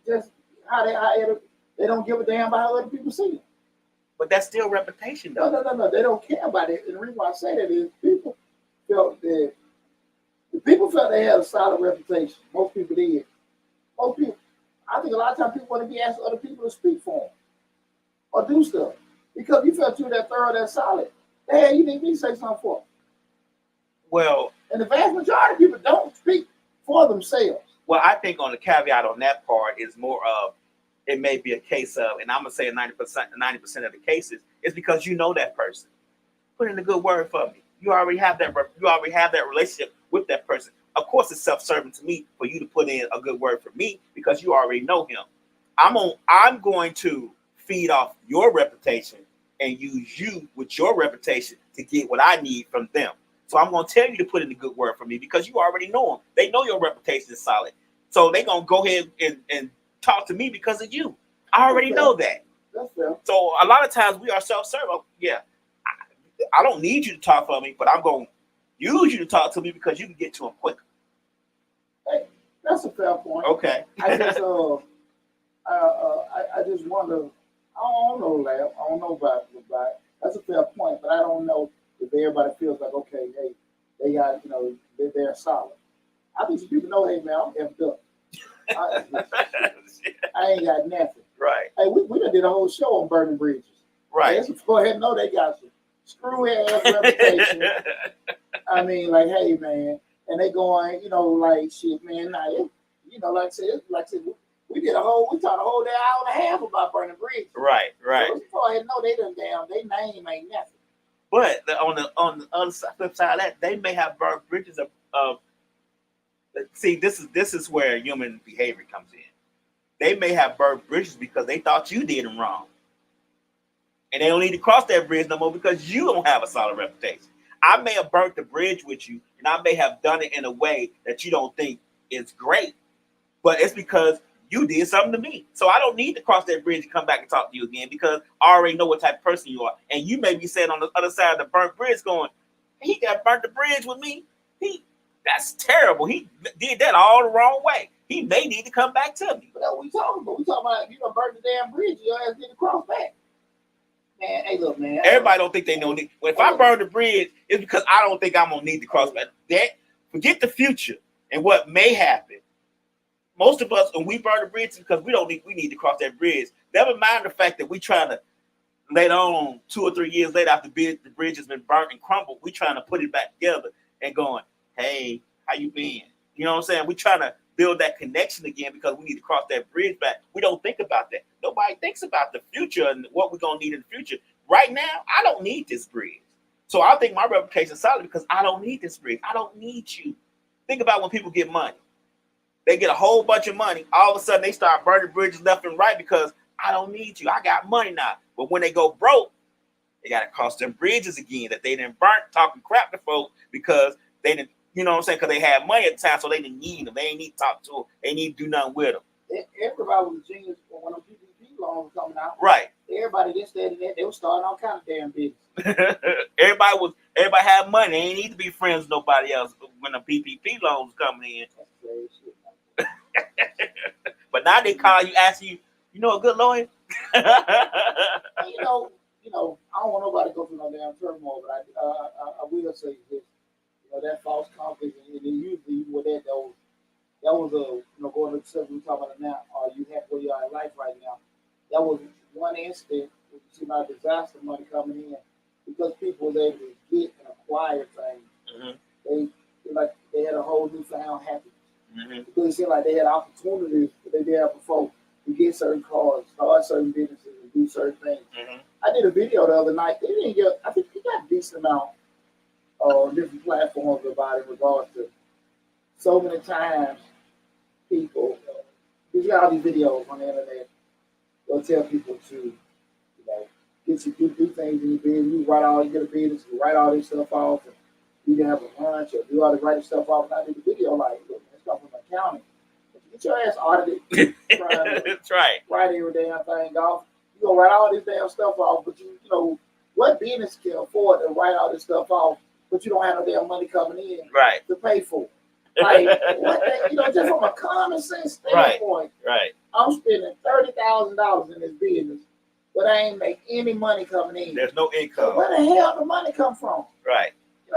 just how they don't give a damn about how other people see them. But that's still reputation, though. No. They don't care about it. And the reason why I say that is people felt that they had a solid reputation. Most people did. Most people, I think a lot of times people want to be asked other people to speak for them or do stuff because you felt you were that thorough, that solid. Hey, you need me to say something for them. Well, and the vast majority of people don't speak for themselves. Well, I think on the caveat on that part is more of it may be a case of, and I'm gonna say 90% of the cases is because you know that person. Put in a good word for me. You already have that relationship with that person. Of course, it's self-serving to me for you to put in a good word for me because you already know him. I'm going to feed off your reputation and use you with your reputation to get what I need from them. So I'm going to tell you to put in a good word for me because you already know them. They know your reputation is solid. So they're going to go ahead and talk to me because of you. I already know that. That's fair. So a lot of times we are self-serving. Yeah, I don't need you to talk for me, but I'm going to use you to talk to me because you can get to them quicker. Hey, that's a fair point. Okay. I just wonder. I don't know, Lab. I don't know about it. That's a fair point, but I don't know if everybody feels like, okay, hey, they got, they're solid. I think some people know, hey, man, I'm effed up. I ain't got nothing. Right. Hey, we done did a whole show on burning bridges. Right. Let's go ahead and know they got some screw-ass reputation. I mean, like, hey, man, and they going, like, shit, man, like I said, we talked a whole day, hour and a half about burning bridges. Right. So let's go ahead and know they their name ain't nothing. But on the other flip side of that, they may have burned bridges of see, this is where human behavior comes in. They may have burnt bridges because they thought you did them wrong. And they don't need to cross that bridge no more because you don't have a solid reputation. I may have burnt the bridge with you, and I may have done it in a way that you don't think is great, but it's because you did something to me. So I don't need to cross that bridge and come back and talk to you again because I already know what type of person you are. And you may be sitting on the other side of the burnt bridge going, he got burnt the bridge with me. That's terrible. He did that all the wrong way. He may need to come back to me. But that's what we talking about. We talking about, burn the damn bridge, your ass need to cross back. Man, hey, look, man. Everybody don't think they know. Well, if I burn the bridge, it's because I don't think I'm gonna need to cross back. That forget the future and what may happen. Most of us, when we burn the bridge, because we need to cross that bridge. Never mind the fact that we trying to later on, 2 or 3 years later, after the bridge has been burnt and crumbled, we trying to put it back together and going, hey, how you been? You know what I'm saying? We trying to build that connection again because we need to cross that bridge back. We don't think about that. Nobody thinks about the future and what we're going to need in the future. Right now, I don't need this bridge. So I think my reputation is solid because I don't need this bridge. I don't need you. Think about when people get money. They get a whole bunch of money. All of a sudden, they start burning bridges left and right because I don't need you. I got money now. But when they go broke, they got to cross them bridges again that they didn't burn talking crap to folks because they didn't, you know what I'm saying? Because they had money at the time, so they didn't need them. They ain't need to talk to them. They need to do nothing with them. Everybody was a genius when them PPP loans were coming out. Right. Everybody this, that, and that. They were starting all kind of damn business. Everybody had money. They ain't need to be friends with nobody else when the PPP loans coming in. That's crazy shit. But now they call you, ask you, you know a good lawyer? you know, I don't want nobody to go through no damn turmoil, but I will say this. That false confidence, and usually with that was a, going to the subject we talking about now, are you happy where you are in life right now? That was one incident where you see my disaster money coming in because people was able to get and acquire things. Mm-hmm. They had a whole newfound happiness. Mm-hmm. Because it seemed like they had opportunities that they did have before to get certain cars, start certain businesses, and do certain things. Mm-hmm. I did a video the other night. They didn't get, I think they got a decent amount on different platforms about it in regards to so many times people, you got all these videos on the internet, they'll tell people to, get you do things in your business, you get a business, you write all this stuff off, and you can have a lunch or do all this writing stuff off, and I did the video like, look, it's coming from accounting. Get your ass audited. That's right. Write every damn thing off. You gonna write all this damn stuff off, but what business can afford to write all this stuff off, but you don't have no damn money coming in to pay for it? Like, just from a common sense standpoint, right. I'm spending $30,000 in this business, but I ain't make any money coming in. There's no income. So where the hell the money come from? Right.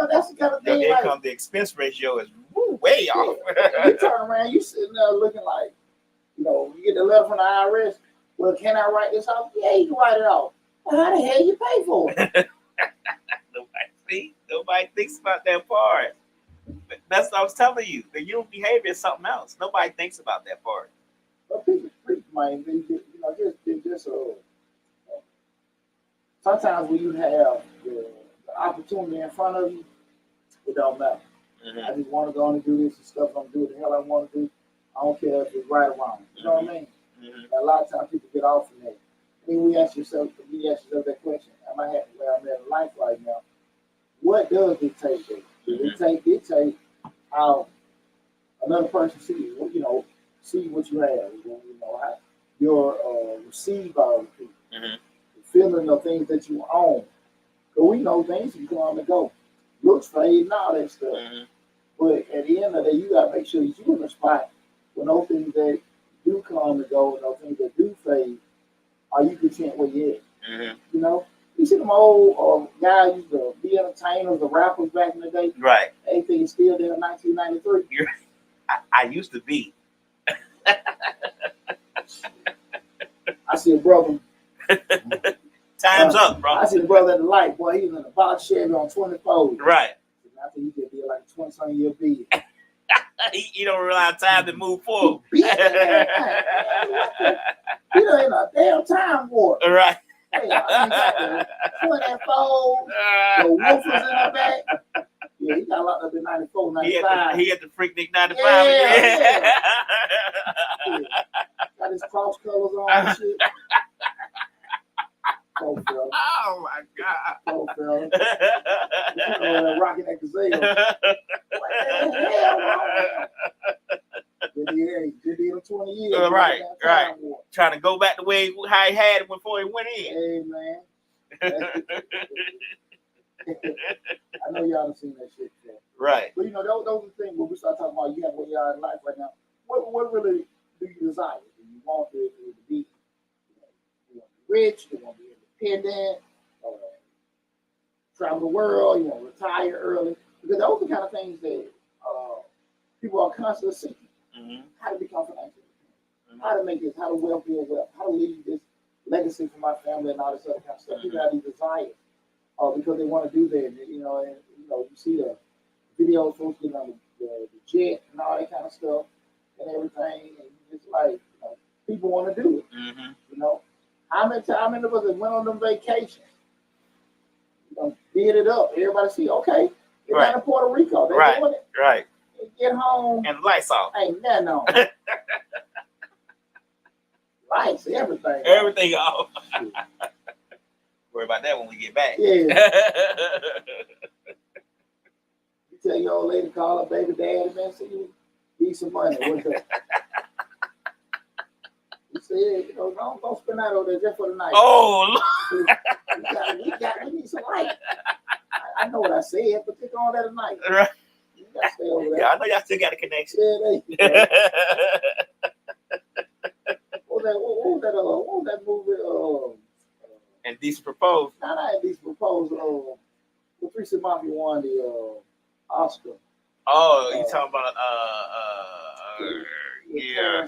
That's the kind of thing. The income, the expense ratio is way off. You turn around, you sitting there looking like, you get the letter from the IRS. Well, can I write this off? Yeah, you can write it off. Well, how the hell you pay for it? Nobody thinks about that part. That's what I was telling you. The human behavior is something else. Nobody thinks about that part. But people might be, just sometimes when you have the opportunity in front of you, it don't matter. Mm-hmm. I just want to go and do this and stuff. I'm doing the hell I want to do. I don't care if it's right or wrong. You know what I mean? Mm-hmm. A lot of times people get off from that. When we ask yourself that question, am I happy where I'm at in life right now? What does it take? It take how another person sees you. See what you have. How your receive all the people. Mm-hmm. The feeling of things that you own. Because we know things can come and go. Looks fade and all that stuff. Mm-hmm. But at the end of the day, you got to make sure you're in a spot when those things that do come and go and those things that do fade, are you content where you're at? Mm-hmm. You see them old guys used to be entertainers, the rappers back in the day. Right. Everything is still there in 1993. I used to be. I see a brother. Time's up, bro. I see the brother at the light. Boy, he was in a box Chevy on 24. Right. I think he could be like a 20-something year beard. You don't realize time to move forward. He done in a damn time warp. Right. Hey, I mean, got the 24, the woofers in the back. Yeah, he got locked up in 94, 95. He had the Freaknik 95. Yeah. Got his cross colors on and shit. Oh, fella. Oh my God. Oh, fella. Rocking that gazelle. What the hell wrong with him? Did he in 20 years? Right. War. Trying to go back the way how he had it before he went in. Hey, man. I know y'all done seen that shit before. Right. But, those are the things when we start talking about you have where you are in life right now. What really do you desire? Do you want to be rich? Do you want to be independent? Travel the world? You want to retire early? Because those are the kind of things that people are constantly seeking. Mm-hmm. How to become financially independent. How to make this, how to build wealth, how to leave this legacy for my family and all this other kind of stuff. People have these desires because they want to do that. And you see the videos folks getting on the jet and all that kind of stuff and everything. And it's like, people want to do it. Mm-hmm. How many of us that went on them vacations? Did it up. Everybody see, okay, they're down in Puerto Rico. They're doing it. Right. They get home. And the lights off. Ain't nothing on. Lights, everything. Everything off. Worry about that when we get back. Yeah. You tell your old lady, call her baby daddy, man, see you need some money. What's up? You said, don't spend that over there just for the night. Oh, we need some light. I know what I said, but take on that tonight. right. You gotta stay over there. Yeah, I know y'all still got a connection. Yeah, there you go. What was that movie? And these proposed. Not Indecent Proposal. Patricia Mafia won the Oscar. Oh, you talking about yeah.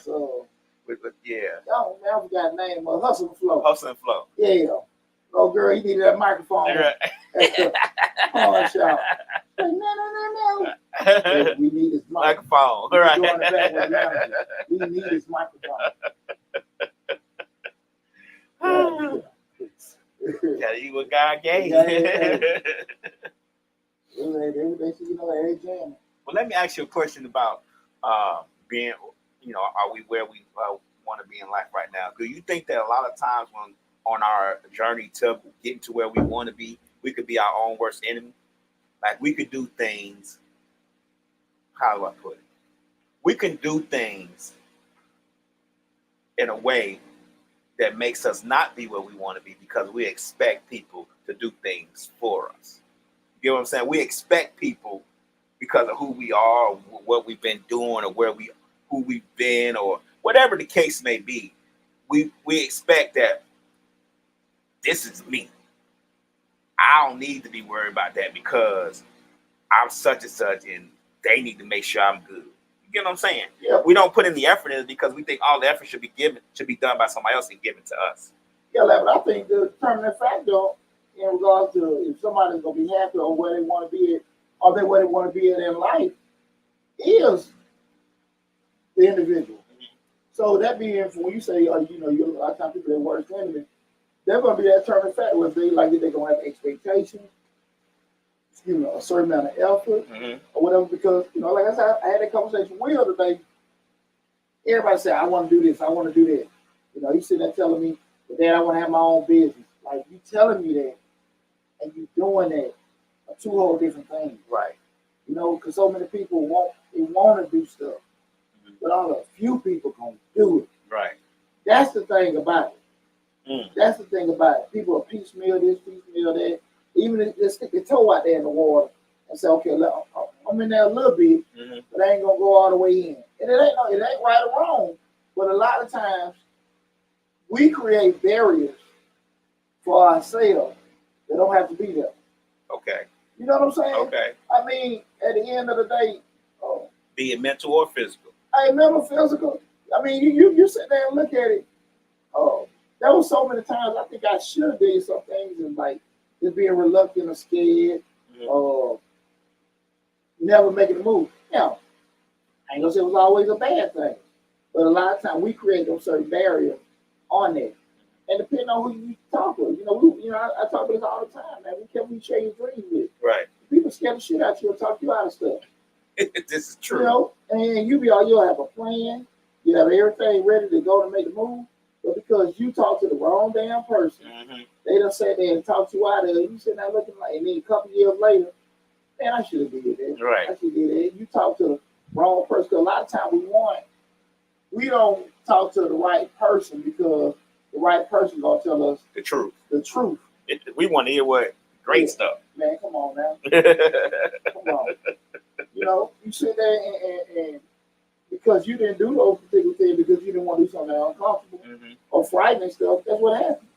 Yeah. Oh man, I forgot the name. Hustle and Flow. Hustle and Flow. Yeah. Oh girl, he needed that microphone. Right. Pawn shop. No. Yeah, we need his Microphone. Right. Right. We need his microphone. Tell you what God gave. Yeah. They should every jam. Well, let me ask you a question about being, are we where we want to be in life right now? Do you think that a lot of times when on our journey to getting to where we want to be, we could be our own worst enemy? Like we could do things, how do I put it? We can do things in a way that makes us not be where we want to be because we expect people to do things for us. You know what I'm saying? We expect people because of who we are, or what we've been doing, or who we've been, or whatever the case may be. We expect that this is me. I don't need to be worried about that because I'm such and such, and they need to make sure I'm good. You get what I'm saying? Yeah. We don't put in the effort in it because we think all the effort should be done by somebody else and given to us. Yeah, but I think the determining factor in regards to if somebody's gonna be happy or where they want to be at, or where they want to be at in life, is the individual. Mm-hmm. So that being when you say, you're a lot of times people that worst enemy, they're gonna be that determining factor. Whether they like it, they're gonna have expectations, a certain amount of effort, or whatever. Because like I said, I had that conversation with Will today. Everybody said, "I want to do this, I want to do that." He's sitting there telling me, "But Dad, I want to have my own business." Like you telling me that, and you doing that, are two whole different things, right? Because so many people want to do stuff, but all a few people gonna do it. Right. That's the thing about it. That's the thing about it. People are piecemeal this, piecemeal that. Even if they stick their toe out there in the water and say, "Okay, I'm in there a little bit, but I ain't gonna go all the way in." And it ain't right or wrong, but a lot of times we create barriers for ourselves that don't have to be there. Okay. You know what I'm saying? Okay. I mean, at the end of the day, be it mental or physical. I mental, physical. I mean, you sit there and look at it. There was so many times I think I should have did some things and like just being reluctant or scared, never making a move. Now, I ain't gonna say it was always a bad thing, but a lot of times we create those certain barriers on that. And depending on who you talk with, I talk about this all the time, man. We share your dreams with. Right. People scare the shit out of you and talk you out of stuff. This is true. And you'll have a plan. You have everything ready to go to make the move, but because you talk to the wrong damn person, they done sat there and talked you out of it. You sitting there looking like, and then a couple years later, man, I should have did that. Right. I should have did that. You talk to the wrong person. Because a lot of times we don't talk to the right person because the right person gonna tell us The truth. the truth. We want to hear what great stuff. Man, come on now. Come on. You know, you sit there and because you didn't do those particular things because you didn't want to do something uncomfortable or frightening stuff, that's what happened.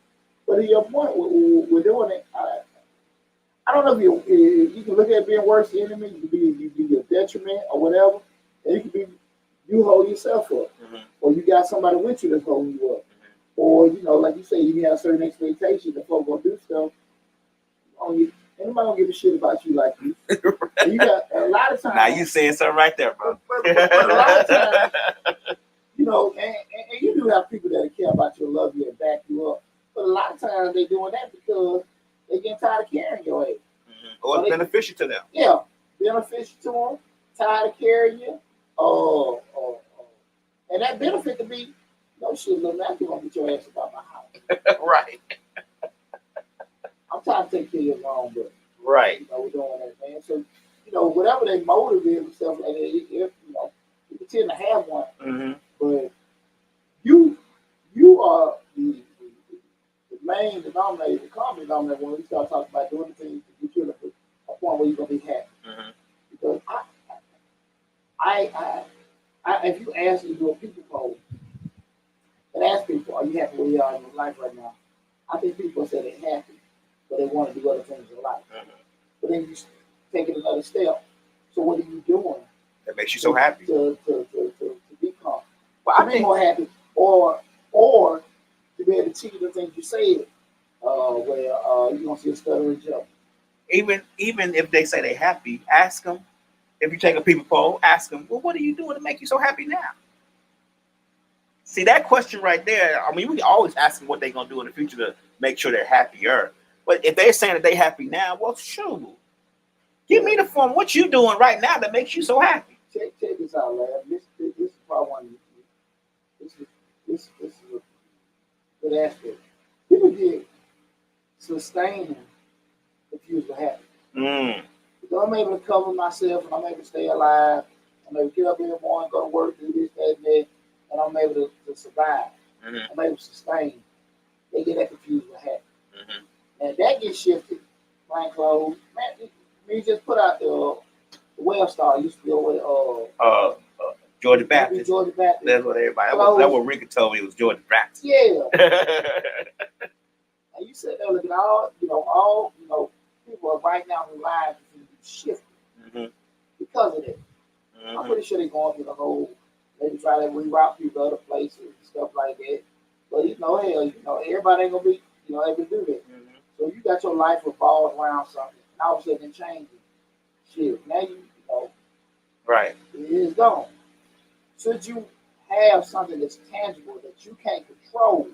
But to your point, we're doing it. I don't know if you can look at being worse enemy, you can be a detriment or whatever, and you can be you hold yourself up, or you got somebody with you that's holding you up, or you know, like you say, you have certain expectations that folks gonna do stuff. Anybody gonna give a shit about you like you? And you got a lot of times. Now you saying something right there, bro. But a lot of times, you know, and you do have people that care about you, love you, and back you up. But a lot of times they doing that because they getting tired of carrying your ass. Or it's beneficial to them. Yeah, beneficial to them, tired of carrying you. And that benefit could be, no shit, little man, you gonna get your ass about my house. Right. I'm trying to take care of your mom, but right. you know, we're doing that, man. So, you know, whatever they motive is and stuff like that, you know, you can tend to have one, but you are the main denominator, the common denominator when we start talking about doing the things to get you to a point where you're gonna be happy. Because I if you ask me to do a people poll and ask people, are you happy where you are in your life right now? I think people say they're happy, but they want to do other things in life. But then you take it another step. So what are you doing? That makes you so happy. To become well, to be more happy, or to be able to achieve the things you said, where you're gonna see a stuttering joke. Even if they say they're happy, ask them. If you take a people poll, ask them, well, what are you doing to make you so happy now? See, that question right there, I mean, we can always ask them what they're going to do in the future to make sure they're happier. But if they're saying that they're happy now, well, shoot. Give me the form. What you doing right now that makes you so happy? Check this out, lad. This is probably one of this is a good aspect. People get sustaining confused with happy. So I'm able to cover myself and I'm able to stay alive. I'm able to get up every morning, go to work, do this, that, and that, and I'm able to survive. I'm able to sustain. They get that confused with happy. And that gets shifted. Plain clothes. Man, we just put out the Wellstar used to go with Georgia Baptist. Georgia Baptist. That's what everybody. That's what Ricky told me. It was Georgia Baptist. Yeah. And you sit there looking at all people right now who lives is shifting because of that. I'm pretty sure they're going through the whole. Maybe try to reroute people to other places and stuff like that. But hell, everybody ain't gonna be able to do that. So you got your life revolved around something, and all of a sudden it changes. Shit, now you know. Right. It is gone. Should you have something that's tangible that you can't control,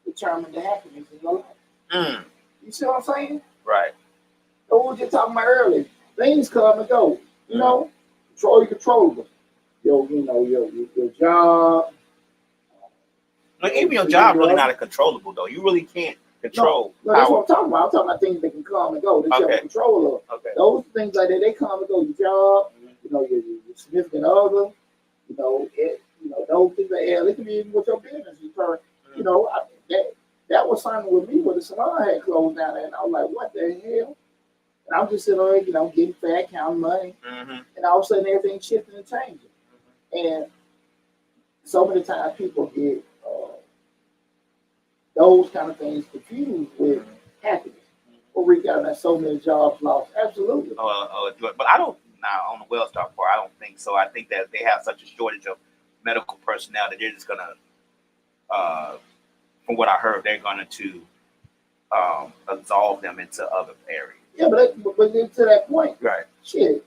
determine the happiness in your life? You see what I'm saying? Right. So we were just talking about earlier. Things come and go. You know, control your controllable. Your job. Like, even your job really not controllable though. You really can't control. No, that's what I'm talking about. I'm talking about things that can come and go. That you have control of. Okay. Those things like that, they come and go. Your job, your significant other, those things like that. It can be even with your business. That was something with me where the salon had closed down there, and I was like, what the hell? And I'm just sitting there, getting fat, counting money, and all of a sudden everything shifting and changing. And so many times people get those kind of things confused with happiness. Or we got so many jobs lost. Absolutely. But I don't. Now on the Wellstar part, I don't think so. I think that they have such a shortage of medical personnel that they're just gonna, from what I heard, they're going to absolve them into other areas. Yeah, but then to that point, right? Shit.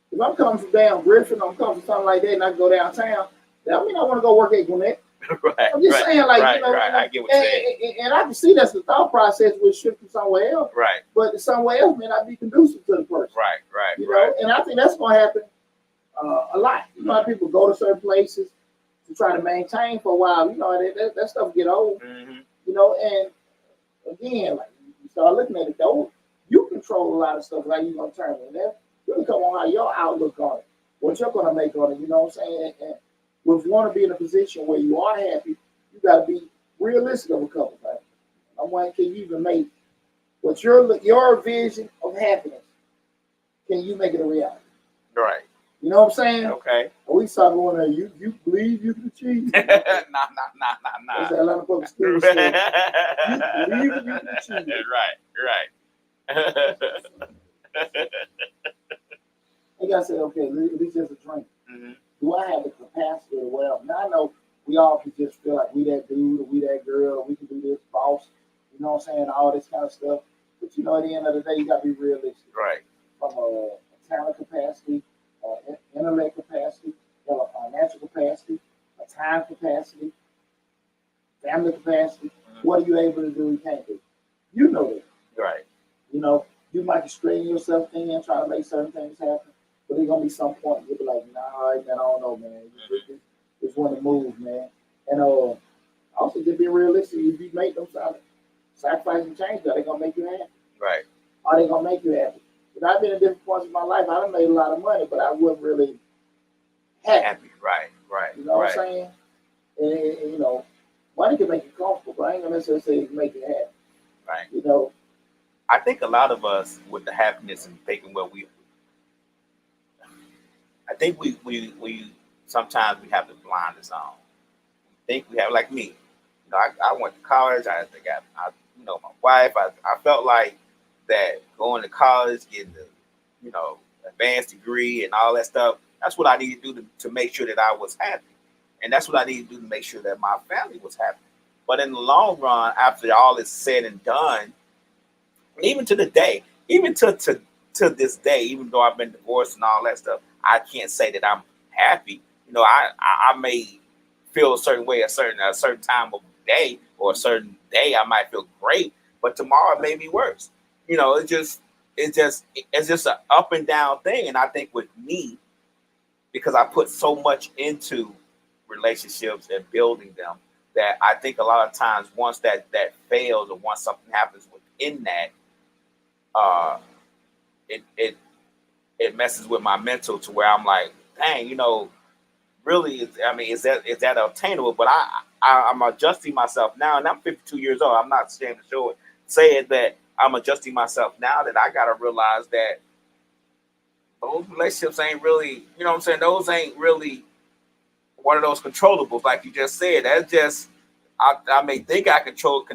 If I'm coming from down Griffin, I'm coming from something like that, and I go downtown, that mean I want to go work at Gwinnett. Right. I'm just saying, like, right. I get what you're saying. And I can see that's the thought process with shifting somewhere else. Right. But somewhere else may not be conducive to the person. Right. You know, and I think that's going to happen a lot. You know, how people go to certain places to try to maintain for a while. You know, that stuff get old. Mm-hmm. You know, and again, like you start looking at it, though, you control a lot of stuff. Like you gonna turn it. That really come on how your outlook on it, what you're gonna make on it. You know what I'm saying? And if you want to be in a position where you are happy, you got to be realistic of a couple things. I'm wondering, can you even make what's your vision of happiness? Can you make it a reality? Right. You know what I'm saying? Okay. We start going there. You believe you can achieve? Nah. That's a lot of public school say. You believe you can achieve? Right. You gotta say, okay, at least there's a drink. Mm-hmm. Do I have the capacity to well? Now I know we all can just feel like we that dude or we that girl or we can do this boss. You know what I'm saying? All this kind of stuff. But you know, at the end of the day, you gotta be realistic. Right. From a talent capacity, intellect capacity, a financial capacity, a time capacity, family capacity. Mm-hmm. What are you able to do? You can't do. You know that. Right. You know, you might be straightening yourself thin, trying to make certain things happen, but there's gonna be some point you'll be like, nah, man, I don't know, man. Just want to move, man. And also just be realistic. If you make them sacrifice and change, are they gonna make you happy? Right. Are they gonna make you happy? Because I've been in different points of my life. I done made a lot of money, but I wasn't really happy. Right. You know what I'm saying? And you know, money can make you comfortable, but I ain't gonna necessarily say it can make you happy. Right. You know. I think a lot of us with the happiness and thinking I think we sometimes we have the blinders on. We think we have, like me. You know, I went to college. I you know, my wife. I felt like that going to college, getting the, you know, advanced degree and all that stuff. That's what I needed to do to make sure that I was happy, and that's what I needed to do to make sure that my family was happy. But in the long run, after all is said and done, even to the day, even to this day, even though I've been divorced and all that stuff, I can't say that I'm happy. You know, I may feel a certain way a certain time of the day, or a certain day I might feel great, but tomorrow it may be worse. You know, it's just an up and down thing. And I think with me, because I put so much into relationships and building them, that I think a lot of times once that fails, or once something happens within that, it messes with my mental to where I'm like, dang, you know, really, I mean, is that obtainable? But I'm adjusting myself now, and I'm 52 years old. I'm not ashamed to show it, say it, that I'm adjusting myself now, that I gotta realize that those relationships ain't really, you know what I'm saying? Those ain't really one of those controllables, like you just said. That's just, I may think I control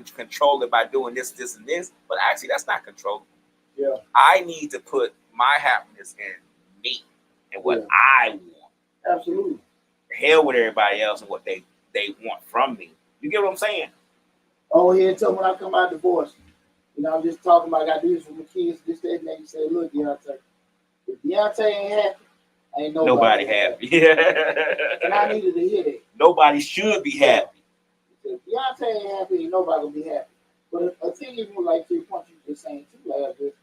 it by doing this, and this, but actually that's not controllable. Yeah. I need to put my happiness in me and what I want. Absolutely. Hell with everybody else and what they want from me. You get what I'm saying? Oh, yeah, tell me when I come out divorced. You know, I'm just talking about, I got to do this for my kids, this, that, and that. You say, look, Deonte, if Deonte ain't happy, ain't nobody happy. Yeah. And I needed to hear that. Nobody should be happy. If Deonte ain't happy, ain't nobody gonna be happy. But a thing even like to the point you just saying too, like this,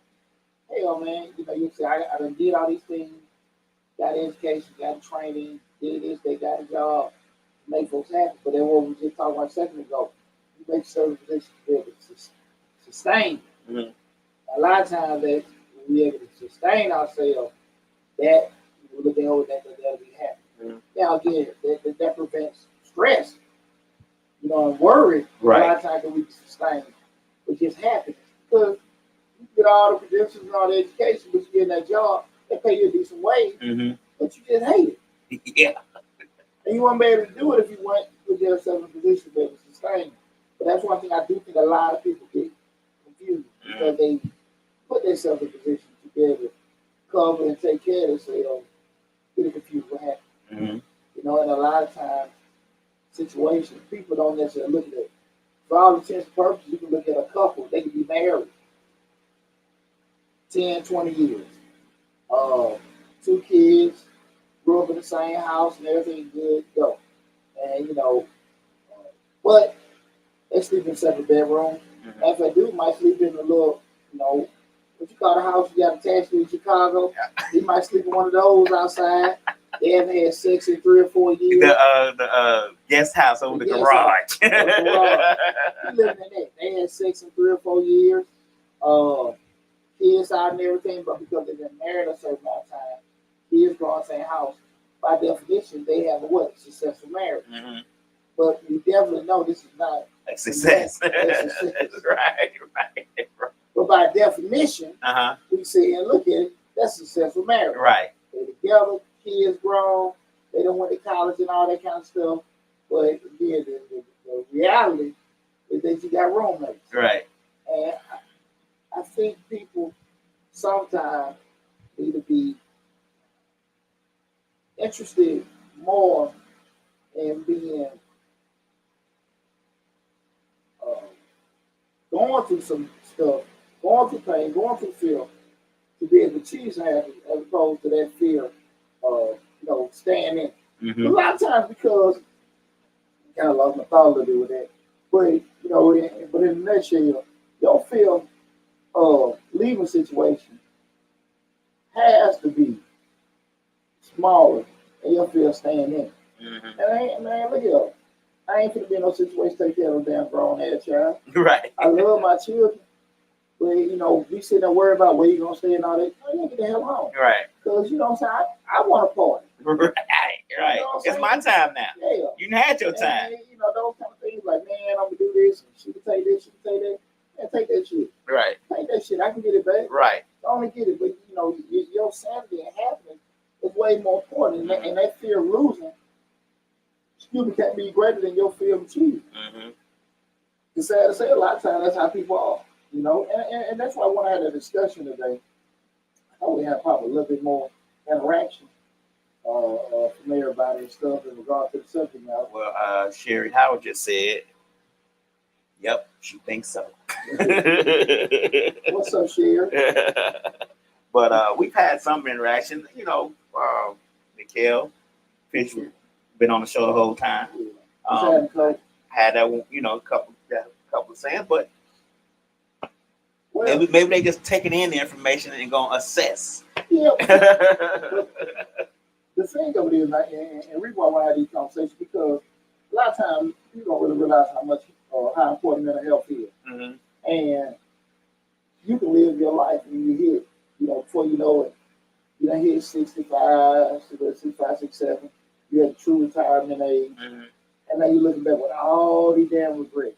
hell man, you know, you say I done did all these things, got education, got training, did this, they got a job, make folks happy. But then what we just talked about a second ago, you make certain positions to be able to sustain. Mm-hmm. A lot of times that we able to sustain ourselves, that we look at that'll be happy. Mm-hmm. Now again, that prevents stress. You know, and worry. Right. A lot of times that we sustain, but just happiness. Because you get all the credentials and all the education, but you get in that job, they pay you a decent wage, but you just hate it. Yeah. And you won't be able to do it if you went put yourself in a position to be able to sustain it. But that's one thing I do think a lot of people get confused because they put themselves in a position to be able to cover and take care of themselves, get confused what happened. Mm-hmm. You know, and a lot of times, situations, people don't necessarily look at it. For all intents and purposes, you can look at a couple, they can be married 10, 20 years. 2 kids, grew up in the same house and everything good, go. And, you know, but they sleep in separate bedrooms. Mm-hmm. And if they do, might sleep in a little, you know, what you call the house you got attached to in Chicago. Yeah. He might sleep in one of those outside. They haven't had sex in 3 or 4 years. The guest house over the guest garage. He living in that. They had sex in 3 or 4 years. Kids out and everything, but because they've been married a certain amount of time, kids go in the same house. By definition, they have a what? Successful marriage. Mm-hmm. But you definitely know this is not a success. That's success. right. But by definition, we say and look at it, that's successful marriage. Right. They're together, kids grown, they don't went to college and all that kind of stuff. But again, the reality is that you got roommates. Right. And I think people sometimes need to be interested more in being going through some stuff, going through pain, going through fear, to be able to achieve something as opposed to that fear of staying in. Mm-hmm. A lot of times because I kind of lost my thought a little bit with that, but but in a nutshell, your fear of leaving situation has to be smaller than your fear of staying in. Mm-hmm. And man, look here. I ain't gonna be in no situation to take care of no damn grown ass child. Right. I love my children, but we sitting there worried about where you gonna stay and all that. I ain't get the hell home. Right. Because what I'm saying, I want a party. Right. Right. It's my time now. Yeah. You had your time. And, those kind of things like, man, I'm gonna do this, and she can take this, she can take that. Man, take that shit. Right. Take that shit. I can get it back. Right. I only get it, but your sanity and happiness is way more important, and that fear of losing, can't be greater than your fear of achieving. Mm-hmm. It's sad to say, a lot of times that's how people are, and that's why I want to have a discussion today. I know we have probably a little bit more interaction from everybody and stuff in regard to the subject matter. Well, Sherry Howard just said, "Yep, she thinks so." What's up, Sherry? But we've had some interaction. Mikhail Fisher been on the show the whole time. Had that, couple of sayings, but maybe they just taking in the information and gonna assess. Yeah. The thing of it is, and reason why I want to have these conversations, because a lot of times you don't really realize how important mental health is. Mm-hmm. And you can live your life and you hit, before you know it, you done hit 65, 67, you had true retirement age, mm-hmm. and now you're looking back with all these damn regrets.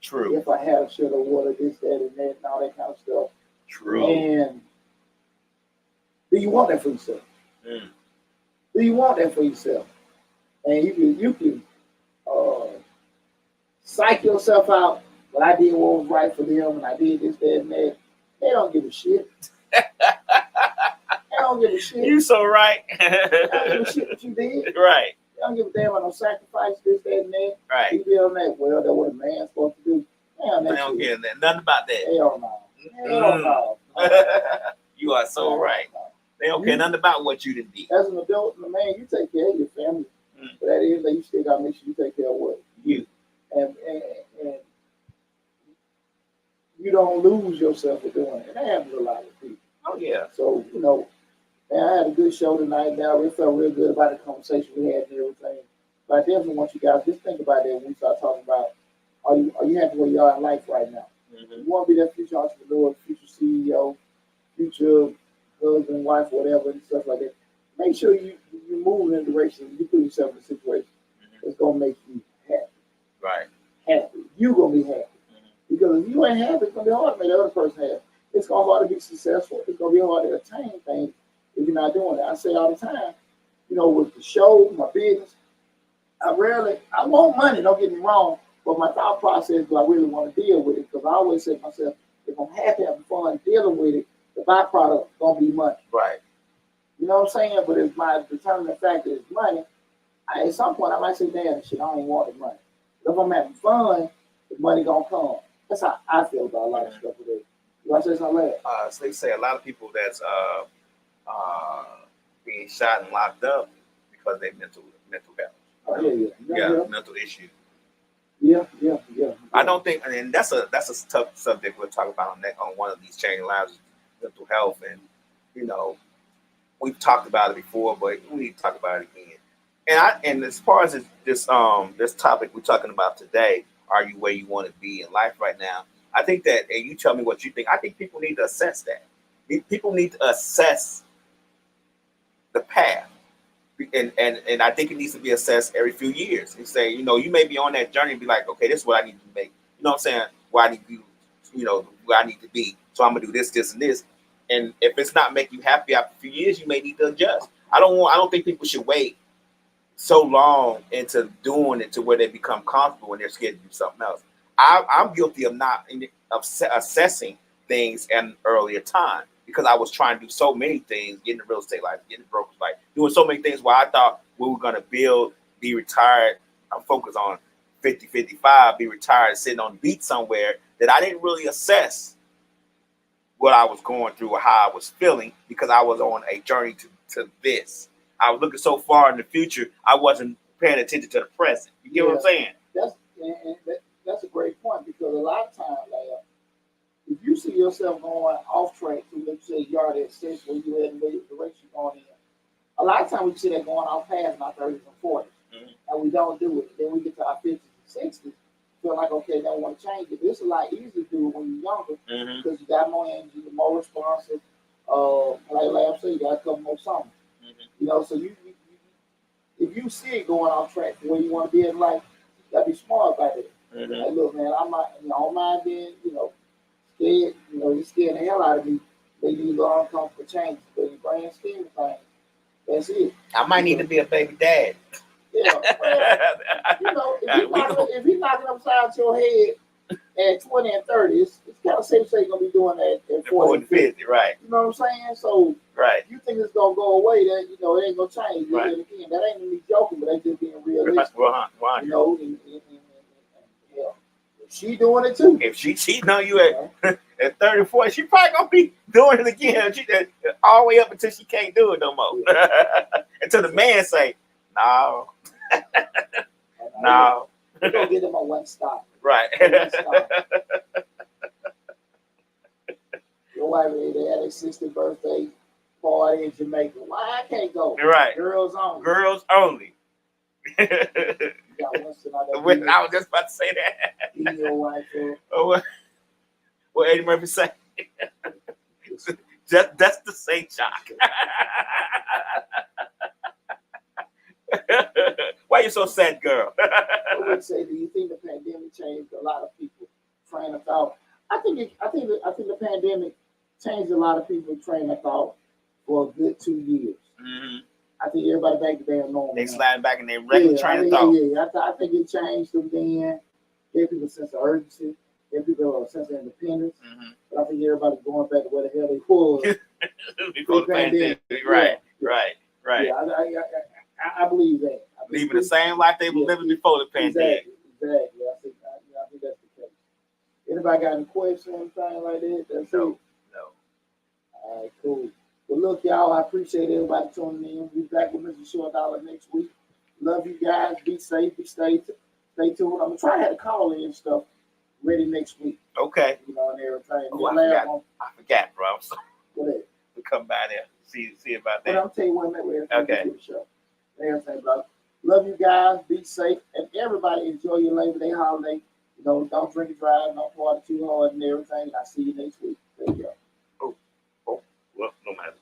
True. If I had a should have, water, this, that, and that, and all that kind of stuff. True. And do you want that for yourself? Mm. Do you want that for yourself? And you can psych yourself out. But I did what was right for them, and I did this, that, and that. They don't give a shit. They don't give a shit. You so right. They don't give a shit what you did. Right. They don't give a damn about no sacrifice, this, that, and that. Right. You did on that. Well, that's what a man's supposed to do. Damn, They don't care nothing about that. Hell no. Hell no. You are so right. They don't care nothing about what you did. As an adult, man, you take care of your family. But at the end of the day, you still got to make sure you take care of what? You. And you don't lose yourself for doing it. And that happens a lot with people. Oh, yeah. So, man, I had a good show tonight. Now, it felt real good about the conversation we had and everything. But I definitely want you guys just think about that when we start talking about, are you happy where you are in life right now? Mm-hmm. You want to be that future entrepreneur, future CEO, future husband, wife, whatever, and stuff like that. Make sure you move in a direction, you put yourself in a situation that's going to make you happy. Right. Happy. You're going to be happy. Because if you ain't happy, it's going to be hard to make the other person happy. It's going to be hard to be successful. It's going to be hard to attain things if you're not doing it. I say all the time, with the show, my business, I want money, don't get me wrong, but my thought process, do I really want to deal with it? Because I always say to myself, if I'm happy, having fun, dealing with it, the byproduct is going to be money. Right. You know what I'm saying? But if my determining factor is money, at some point I might say, damn, shit, I don't even want the money. But if I'm having fun, the money going to come. That's how I feel about a lot of stuff today. You want to say something like that? So they say a lot of people that's being shot and locked up because they mental health. Oh, yeah. Mental issues. Yeah. I don't think, and that's a tough subject we'll talk about on one of these changing lives, mental health, and we've talked about it before, but we need to talk about it again. And as far as this topic we're talking about today, are you where you want to be in life right now? I think that, and you tell me what you think. I think people need to assess that. People need to assess the path, and I think it needs to be assessed every few years. And say, you may be on that journey and be like, okay, this is what I need to make. You know what I'm saying? Where I need to, where I need to be. So I'm gonna do this, this, and this. And if it's not making you happy after a few years, you may need to adjust. I don't think people should wait so long into doing it to where they become comfortable when they're scared to do something else. I'm guilty of not assessing things at an earlier time because I was trying to do so many things, getting the real estate life, getting the brokerage life, doing so many things where I thought we were going to build, be retired. I'm focused on 50, 55, be retired, sitting on the beach somewhere, that I didn't really assess what I was going through or how I was feeling because I was on a journey to this. I was looking so far in the future, I wasn't paying attention to the present. You get what I'm saying? That's a great point because a lot of times, if you see yourself going off track to, let's say, you already at 6 where you had the direction going in, a lot of times we see that going off past our 30s and 40s, and we don't do it. Then we get to our 50s and 60s, feel like, okay, don't want to change it. It's a lot easier to do it when you're younger because you got more energy, you're more responsive. Like I said, you got a couple more summers. So you if you see it going off track to where you want to be in life, you gotta be smart about it. Like, look, man, I'm not, I don't mind being, scared. You scared the hell out of me. Maybe you go uncomfortable changes, but in the grand scheme of things, that's it. I might need to be a baby dad. Yeah, well, if he's knocking upside your head at 20 and 30, it's kind of safe to say you're gonna be doing that at 40 and 50, right? You know what I'm saying? So, right, you think it's gonna go away? That it ain't gonna change. Right. And again, that ain't me joking, but that's just being realistic. Right. Yeah, she doing it too. If she cheating on you at 30, 40, she probably gonna be doing it again. She all the way up until she can't do it no more. Until the man say, "No, no." We're gonna get them a one stop. Right. Your wife, they had their 60th birthday party in Jamaica. Why I can't go? Right. Girls only. Girls only. You got Winston out there. I was just about to say that. Be your wife. What Eddie Murphy say? That's the same shock. Why you so sad, girl? I would say, do you think the pandemic changed a lot of people train of thought? I think the pandemic changed a lot of people's train of thought for a good 2 years. I think everybody back to their normal. They slide back in their regular train of thought. Yeah. I think it changed them then. Gave people a sense of urgency. Gave people a sense of independence. But I think everybody's going back to where the hell they was before the pandemic. Right. Yeah, I believe that. Living the same life they were living before the pandemic. Exactly. I think that's the case. Anybody got any questions, anything like that? That's No. it. No. All right, cool. Well, look, y'all, I appreciate everybody tuning in. We'll be back with Mr. Short Dollar next week. Love you guys. Be safe. Stay tuned. I'm gonna try to have a call in stuff ready next week. Okay. And everything. Oh, I forgot, bro. I'm sorry. What is it? We'll come by there. See about that. But I'll tell you one minute. Okay. Everything, brother. Love you guys. Be safe. And everybody enjoy your Labor Day holiday. Don't drink and drive. Don't party too hard and everything. I'll see you next week. Thank you. Well, no matter.